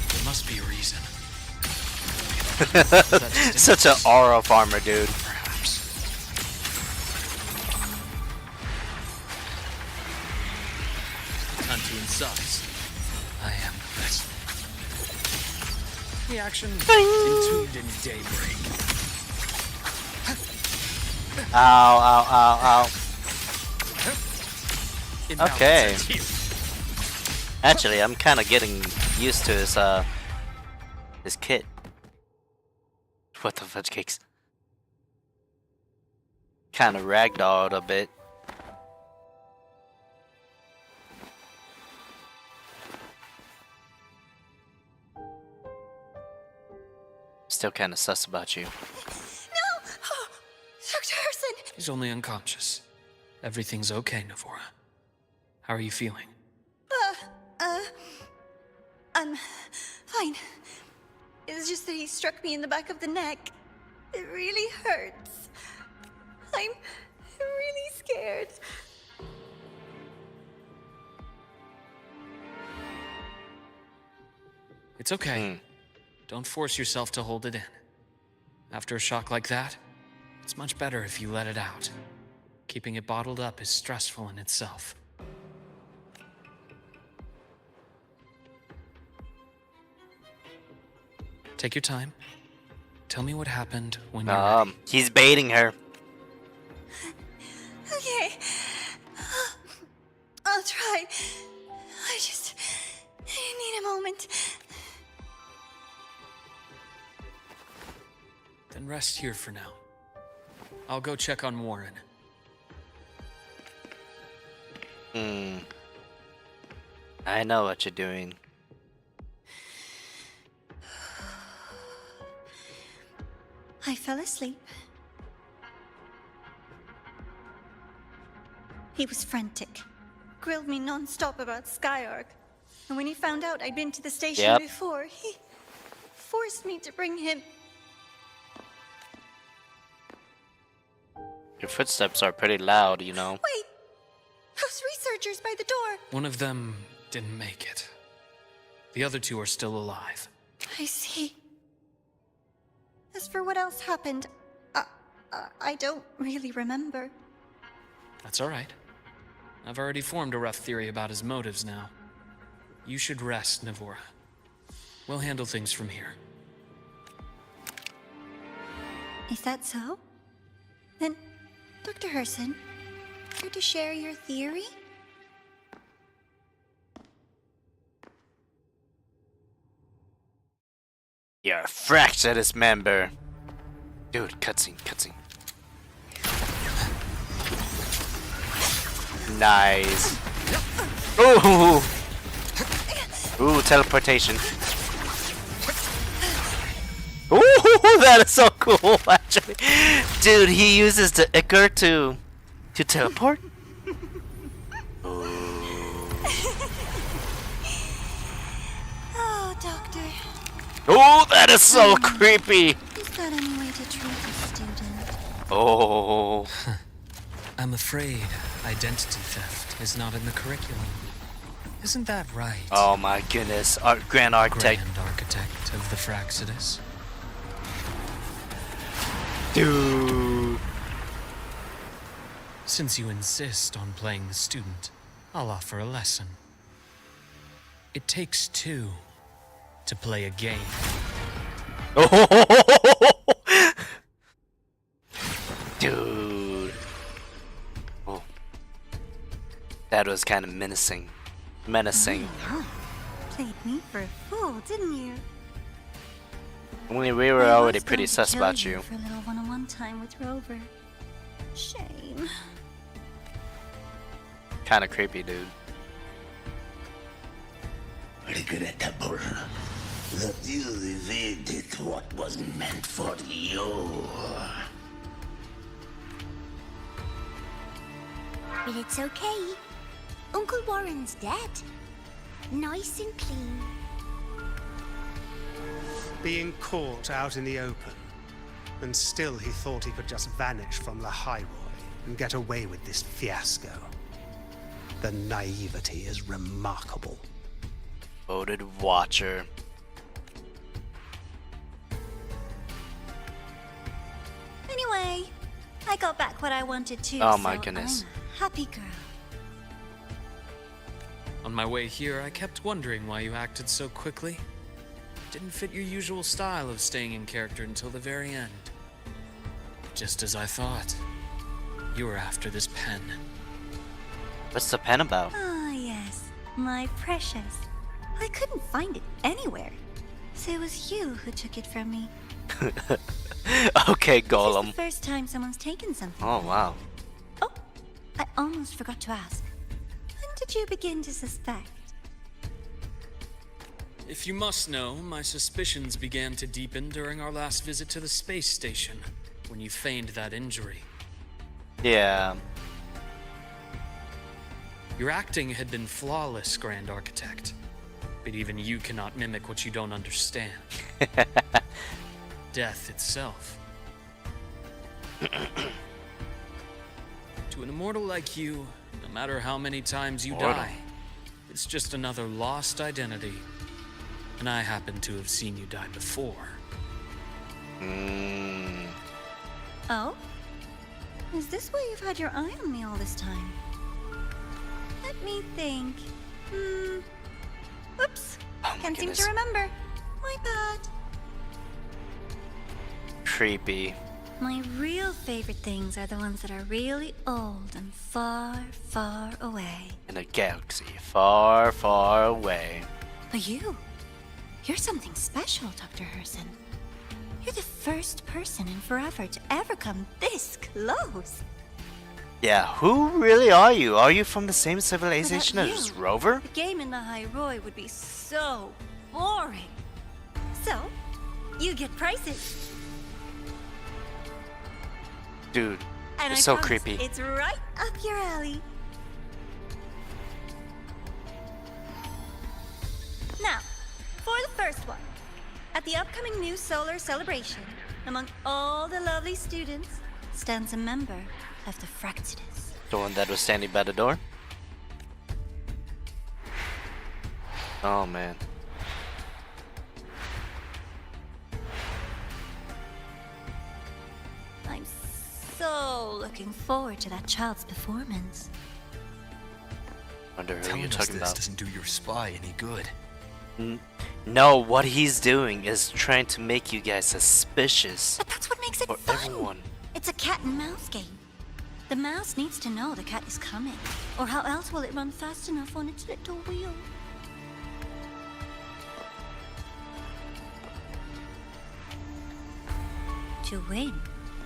There must be a reason. Such an aura farmer, dude. Perhaps. Time to incise. I am the best. Reaction entombed in daybreak. Ow, ow, ow, ow. Imbalance Okay. ends here. Actually, I'm kind of getting used to his kit. What the fudge cakes? Kind of ragdolled a bit. Still kind of sus about you. No! Oh, Dr. Harrison! He's only unconscious. Everything's okay, Navora. How are you feeling? I'm fine. It's just that he struck me in the back of the neck. It really hurts. I'm really scared. It's okay. Don't force yourself to hold it in. After a shock like that, it's much better if you let it out. Keeping it bottled up is stressful in itself. Take your time. Tell me what happened when you're ready. He's baiting her. Okay. I'll try. I just need a moment. Then rest here for now. I'll go check on Warren. I know what you're doing. I fell asleep. He was frantic. Grilled me non-stop about Skyark. And when he found out I'd been to the station before, he forced me to bring him. Your footsteps are pretty loud, you know. Wait! Those researchers by the door! One of them didn't make it. The other two are still alive. I see. As for what else happened, I don't really remember. That's all right. I've already formed a rough theory about his motives now. You should rest, Navora. We'll handle things from here. Is that so? Then, Dr. Herson, care to share your theory? You're a fracture dismember. Dude, cutscene, cutscene. Nice. Ooh! Ooh, teleportation. That is so cool, actually. Dude, he uses the Icar to teleport? Oh, Doctor. Oh, that is so creepy. Is that any way to treat a student? Oh. I'm afraid identity theft is not in the curriculum. Isn't that right? Oh my goodness. Grand Architect. Grand Architect of the Fraxidus. Dude. Since you insist on playing the student, I'll offer a lesson. It takes two to play a game. Dude. Oh. That was kind of menacing. Played me for a fool, didn't you? We were I already was pretty going to sus kill about you. For a little one-on-one time with Rover. Shame. Kind of creepy, dude. Regrettable that you evaded what was meant for you. But it's okay. Uncle Warren's dead. Nice and clean. Being caught out in the open, and still he thought he could just vanish from La Highroy and get away with this fiasco. The naivety is remarkable. Voted Watcher. Anyway, I got back what I wanted to. Oh my so goodness. I'm a happy girl. On my way here, I kept wondering why you acted so quickly. Didn't fit your usual style of staying in character until the very end. Just as I thought. You were after this pen. What's the pen about? Ah, yes. My precious. I couldn't find it anywhere. So it was you who took it from me. Okay, This is Golem. the first time someone's taken something. Oh, wow. Oh, I almost forgot to ask. When did you begin to suspect? If you must know, my suspicions began to deepen during our last visit to the space station, when you feigned that injury. Yeah. Your acting had been flawless, Grand Architect. But even you cannot mimic what you don't understand. Death itself. To an immortal like you, no matter how many times you die, it's just another lost identity. And I happen to have seen you die before. Oh? Is this why you've had your eye on me all this time? Let me think. Whoops. Oh my Can't seem goodness. to remember. My bad. Creepy. My real favorite things are the ones that are really old and far, far away. In a galaxy far, far away. But you're something special, Dr. Herson. You're the first person in forever to ever come this close. Yeah, who really are you? Are you from the same civilization Without as you, Rover? The game in the High Roy would be so boring. So, you get prizes. Dude, And it's I so promise creepy. It's right up your alley. Now, for the first one. At the upcoming new solar celebration, among all the lovely students, stands a member of the Fraxidus. The one that was standing by the door? Oh man. I'm so looking forward to that child's performance. Wonder who Telling you're us talking this about. doesn't do your spy any good. No, what he's doing is trying to make you guys suspicious. But that's what makes it For fun. everyone. It's a cat and mouse game. The mouse needs to know the cat is coming, or how else will it run fast enough on its little wheel? To win,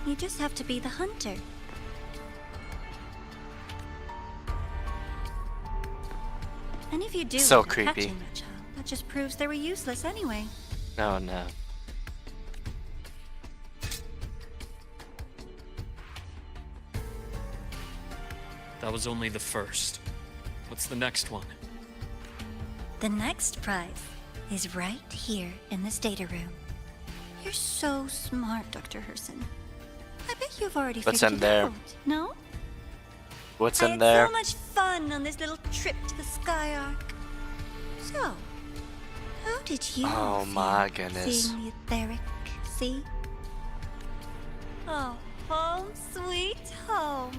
you just have to be the hunter. And if you do So end up creepy. catching that child, that just proves they were useless anyway. Oh no. That was only the first. What's the next one? The next prize is right here in this data room. You're so smart, Dr. Herson. I bet you've already What's figured in it there? out. No? What's I in had there? so much fun on this little trip to the Sky Arc. So, how did you Oh feel my goodness. seeing the etheric sea? Oh, home sweet home.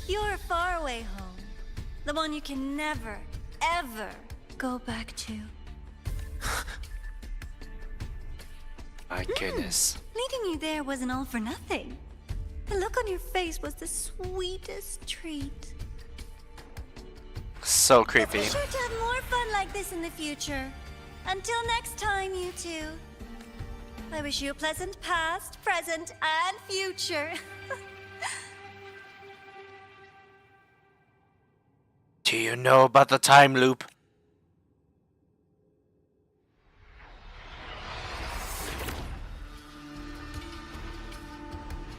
Your faraway home. The one you can never, ever go back to. My goodness. Leading you there wasn't all for nothing. The look on your face was the sweetest treat. So creepy. Be sure to have more fun like this in the future. Until next time, you two. I wish you a pleasant past, present, and future. Do you know about the time loop?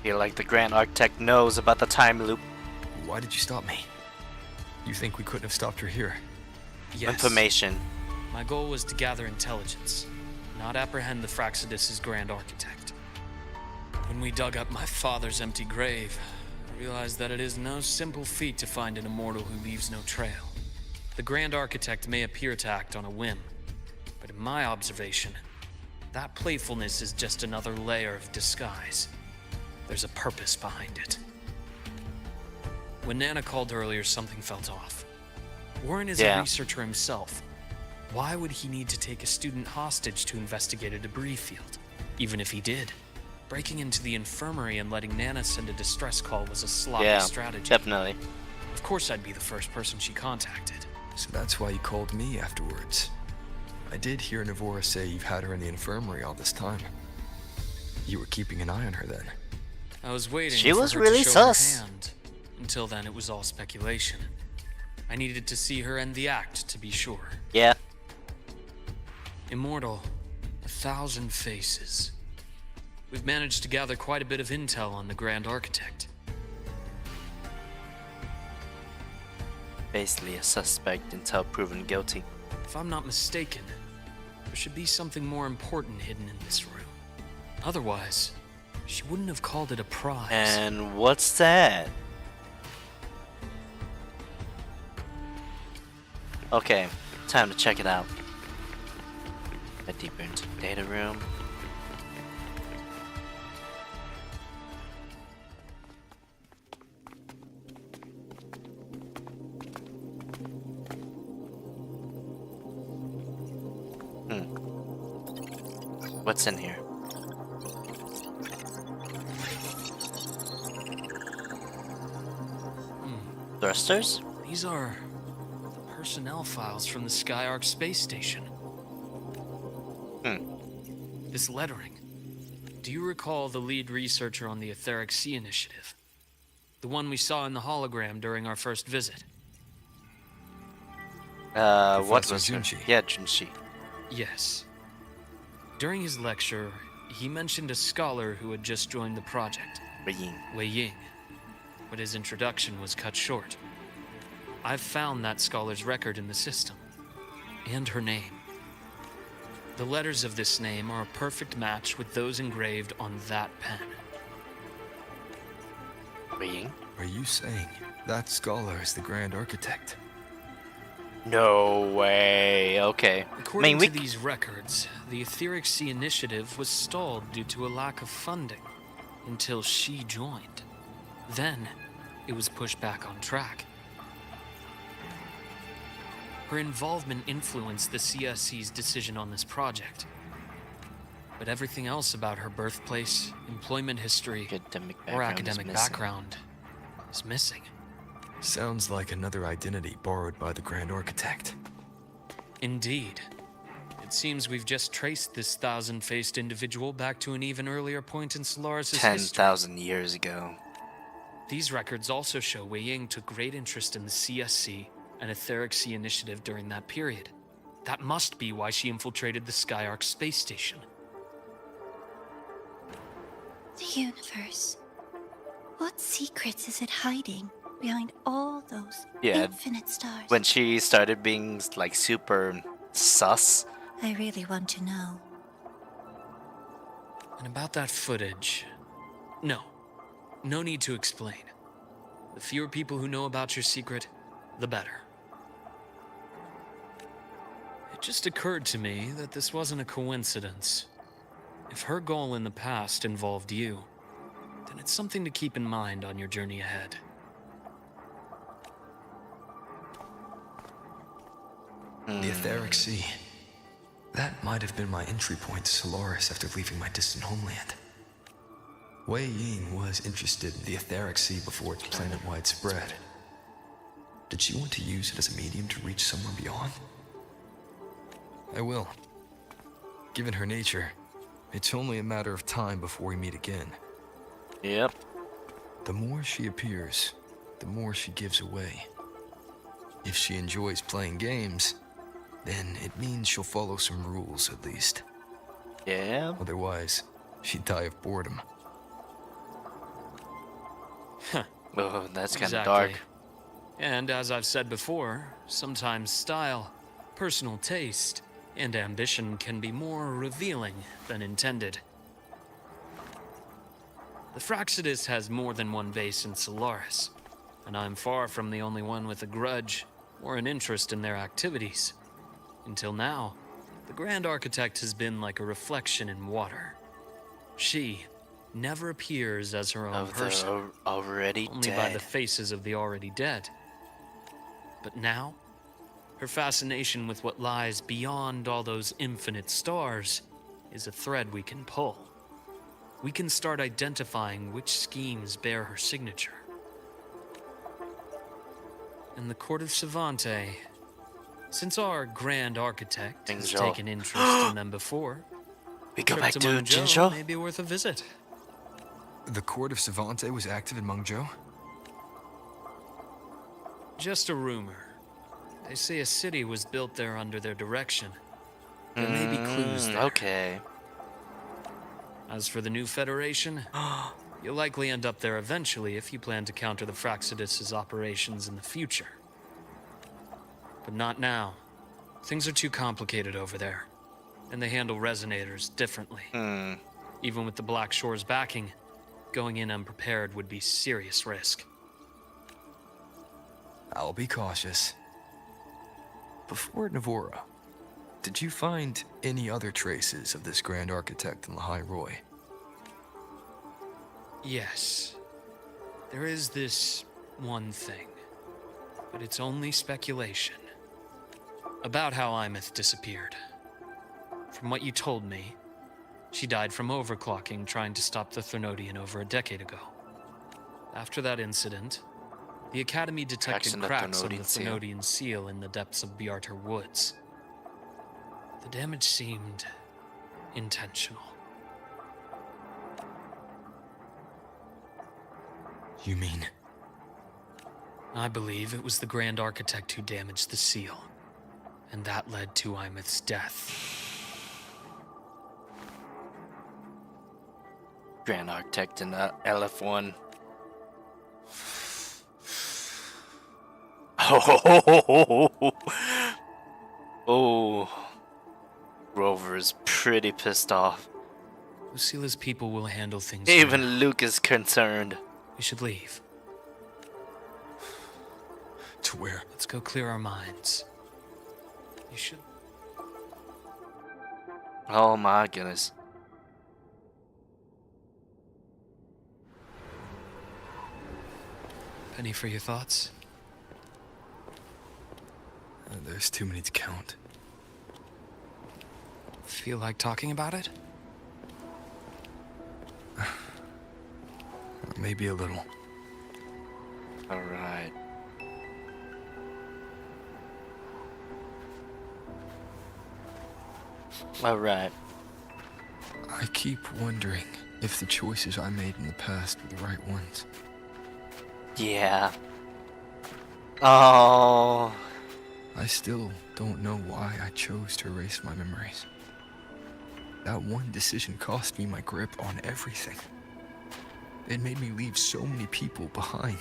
Feel like the Grand Architect knows about the time loop. Why did you stop me? You think we couldn't have stopped her here? Yes. Information. My goal was to gather intelligence, not apprehend the Fraxidus' Grand Architect. When we dug up my father's empty grave, I realized that it is no simple feat to find an immortal who leaves no trail. The Grand Architect may appear to act on a whim, but in my observation, that playfulness is just another layer of disguise. There's a purpose behind it. When Nana called earlier, something felt off. Warren is a researcher himself. Why would he need to take a student hostage to investigate a debris field? Even if he did, breaking into the infirmary and letting Nana send a distress call was a sloppy strategy. Definitely. Of course I'd be the first person she contacted. So that's why you called me afterwards. I did hear Navora say you've had her in the infirmary all this time. You were keeping an eye on her then. I was waiting She for was her really to show her sus. hand. Until then, it was all speculation. I needed to see her end the act to be sure. Yeah. Immortal, 1,000 faces. We've managed to gather quite a bit of intel on the Grand Architect. Basically a suspect until proven guilty. If I'm not mistaken, there should be something more important hidden in this room. Otherwise, she wouldn't have called it a prize. And what's that? Okay, time to check it out. Get deeper into the data room. What's in here? Thrusters? These are personnel files from the Skyark space station. This lettering. Do you recall the lead researcher on the Etheric Sea Initiative? The one we saw in the hologram during our first visit? What was Junshi. her? Yeah, Junshi. Yes. During his lecture, he mentioned a scholar who had just joined the project. Wei Ying. But his introduction was cut short. I've found that scholar's record in the system. And her name. The letters of this name are a perfect match with those engraved on that pen. Wei Ying? Are you saying that scholar is the Grand Architect? No way. Okay. According to these records, the Etheric Sea Initiative was stalled due to a lack of funding until she joined. Then, it was pushed back on track. Her involvement influenced the CSC's decision on this project. But everything else about her birthplace, employment history, or academic background is missing. Sounds like another identity borrowed by the Grand Architect. Indeed. It seems we've just traced this 1,000-faced individual back to an even earlier point in Solaris' history. 10,000 years ago. These records also show Wei Ying took great interest in the CSC and Etheric Sea Initiative during that period. That must be why she infiltrated the Skyark space station. The universe. What secrets is it hiding? behind all those Yeah, infinite stars? when she started being like super sus. I really want to know. And about that footage. No need to explain. The fewer people who know about your secret, the better. It just occurred to me that this wasn't a coincidence. If her goal in the past involved you, then it's something to keep in mind on your journey ahead. The Etheric Sea. That might have been my entry point to Solaris after leaving my distant homeland. Wei Ying was interested in the Etheric Sea before its planet-wide spread. Did she want to use it as a medium to reach somewhere beyond? I will. Given her nature, it's only a matter of time before we meet again. Yep. The more she appears, the more she gives away. If she enjoys playing games, then it means she'll follow some rules at least. Yeah. Otherwise, she'd die of boredom. Oh, that's kind of Exactly. dark. And as I've said before, sometimes style, personal taste, and ambition can be more revealing than intended. The Fraxidus has more than one base in Solaris, and I'm far from the only one with a grudge or an interest in their activities. Until now, the Grand Architect has been like a reflection in water. She never appears as her own Of person, the already only dead. by the faces of the already dead. But now, her fascination with what lies beyond all those infinite stars is a thread we can pull. We can start identifying which schemes bear her signature. In the Court of Savante, since our Grand Architect has Jinzhou. taken interest in them before, We go trip back to to Mengzhou Jinzhou? may be worth a visit. The court of Savante was active in Mengzhou? Just a rumor. They say a city was built there under their direction. There may be clues there. Okay. As for the new Federation, you'll likely end up there eventually if you plan to counter the Fraxidus' operations in the future. But not now. Things are too complicated over there, and they handle resonators differently. Even with the Black Shore's backing, going in unprepared would be serious risk. I'll be cautious. Before Navora, did you find any other traces of this Grand Architect in Lahai Roy? Yes. There is this one thing, but it's only speculation. About how Imeth disappeared. From what you told me, she died from overclocking trying to stop the Threnodian over a decade ago. After that incident, the Academy detected cracks on the Threnodian seal in the depths of Biarter Woods. The damage seemed intentional. You mean? I believe it was the Grand Architect who damaged the seal, and that led to Imeth's death. Grand Architect and LF1. Oh, Rover's pretty pissed off. Lucila's people will handle things. Even Luuk is concerned. We should leave. To where? Let's go clear our minds. You should. Oh my goodness. Penny for your thoughts? There's too many to count. Feel like talking about it? Maybe a little. Alright. Alright. I keep wondering if the choices I made in the past were the right ones. Yeah. Oh. I still don't know why I chose to erase my memories. That one decision cost me my grip on everything. It made me leave so many people behind.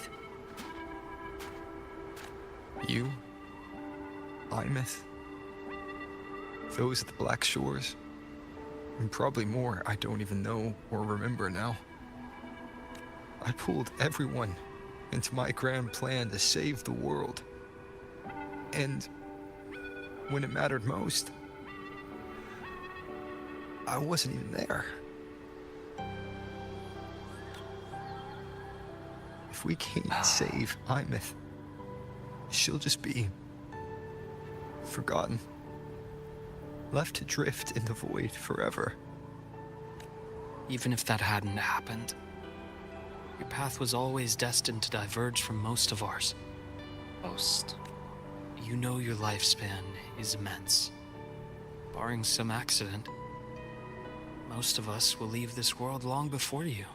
You, Imeth, those at the Black Shores, and probably more I don't even know or remember now. I pulled everyone into my grand plan to save the world. And when it mattered most, I wasn't even there. If we can't save Imeth, she'll just be forgotten, left to drift in the void forever. Even if that hadn't happened, your path was always destined to diverge from most of ours. Most. You know your lifespan is immense. Barring some accident, most of us will leave this world long before you.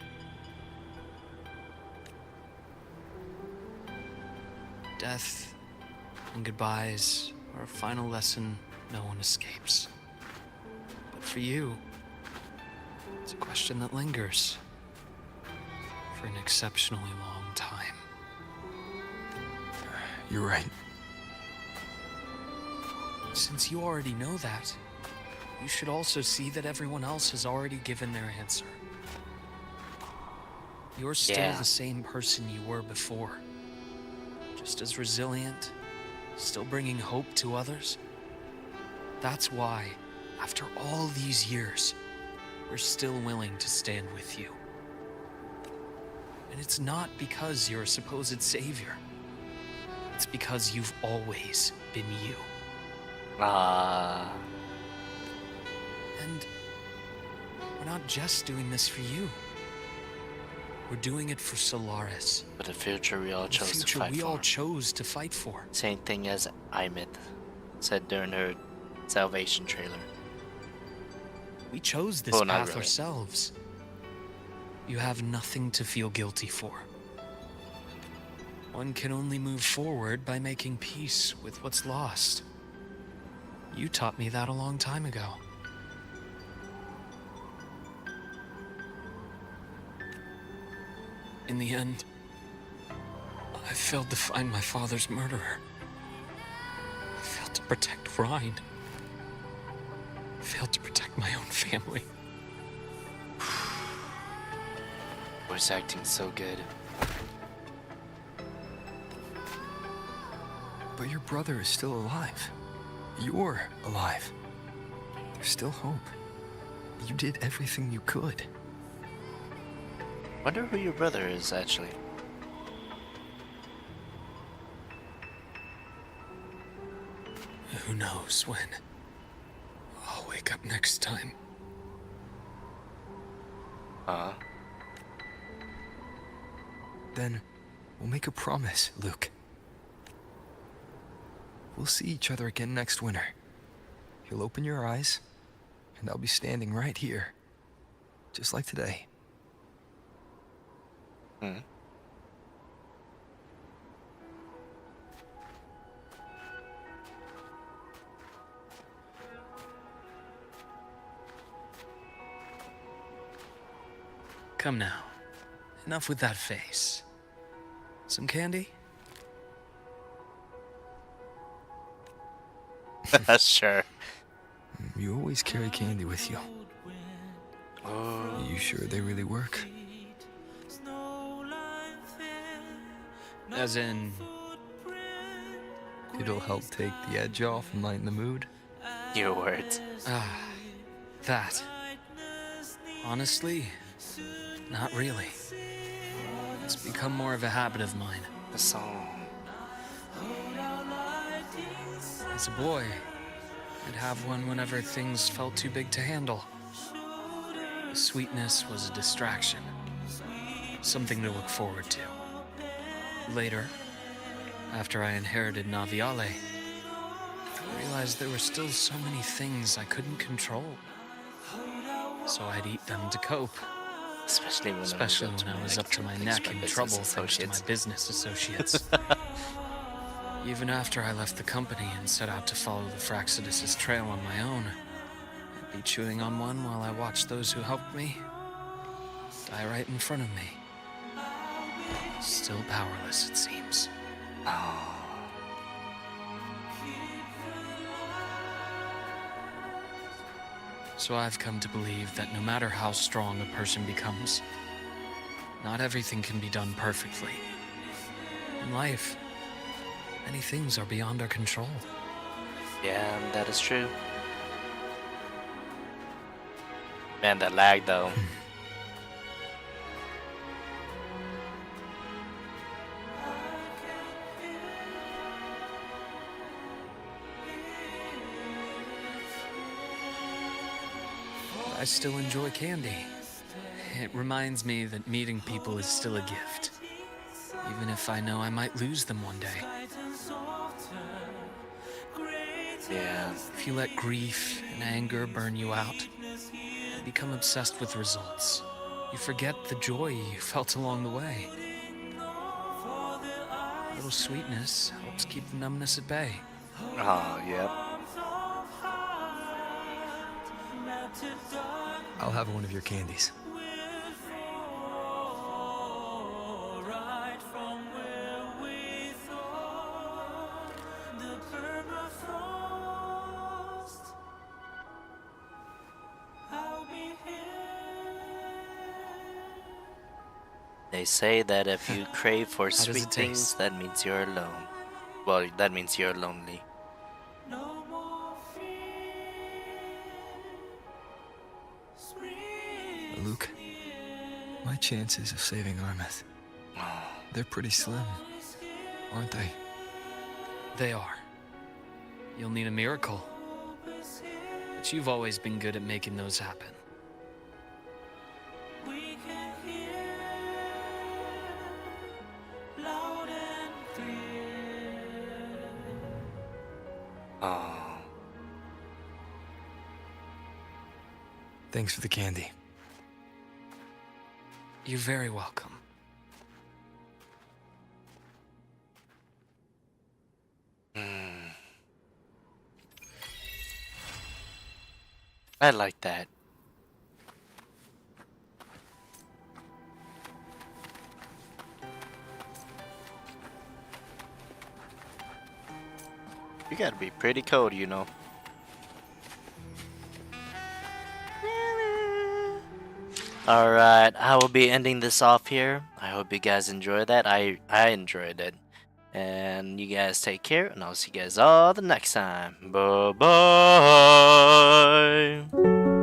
Death and goodbyes are a final lesson no one escapes. But for you, it's a question that lingers for an exceptionally long time. You're right. Since you already know that, you should also see that everyone else has already given their answer. You're still the same person you were before. Just as resilient, still bringing hope to others. That's why, after all these years, we're still willing to stand with you. And it's not because you're a supposed savior. It's because you've always been you. And we're not just doing this for you. We're doing it for Solaris. For the future we all chose to fight for. We all chose to fight for. Same thing as Imeth said during her Salvation trailer. We chose this path ourselves. You have nothing to feel guilty for. One can only move forward by making peace with what's lost. You taught me that a long time ago. In the end, I failed to find my father's murderer. I failed to protect Rhine. I failed to protect my own family. Voice acting so good. But your brother is still alive. You're alive. There's still hope. You did everything you could. Wonder who your brother is, actually. Who knows when I'll wake up next time. Then we'll make a promise, Luuk. We'll see each other again next winter. You'll open your eyes, and I'll be standing right here, just like today. Come now. Enough with that face. Some candy? Sure. You always carry candy with you. You sure they really work? As in... It'll help take the edge off and lighten the mood? Your words. That. Honestly, not really. It's become more of a habit of mine. The song. As a boy, I'd have one whenever things felt too big to handle. The sweetness was a distraction. Something to look forward to. Later, after I inherited Naviale, I realized there were still so many things I couldn't control. So I'd eat them to cope. Especially when I was up to my neck in trouble thanks to my business associates. Even after I left the company and set out to follow the Fraxidus' trail on my own, I'd be chewing on one while I watched those who helped me die right in front of me. Still powerless, it seems. So I've come to believe that no matter how strong a person becomes, not everything can be done perfectly. In life, many things are beyond our control. Yeah, that is true. Man, that lag though. I still enjoy candy. It reminds me that meeting people is still a gift, even if I know I might lose them one day. Yeah. If you let grief and anger burn you out, you become obsessed with results. You forget the joy you felt along the way. A little sweetness helps keep the numbness at bay. Oh, yep. I'll have one of your candies. They say that if you crave for How does sweet it things, taste? that means you're alone. Well, that means you're lonely. Luuk, my chances of saving Armeth, they're pretty slim, aren't they? They are. You'll need a miracle. But you've always been good at making those happen. Oh. Thanks for the candy. You're very welcome. I like that. You gotta be pretty cold, you know. Alright, I will be ending this off here. I hope you guys enjoyed that. I enjoyed it. And you guys take care, and I'll see you guys all the next time. Bye bye.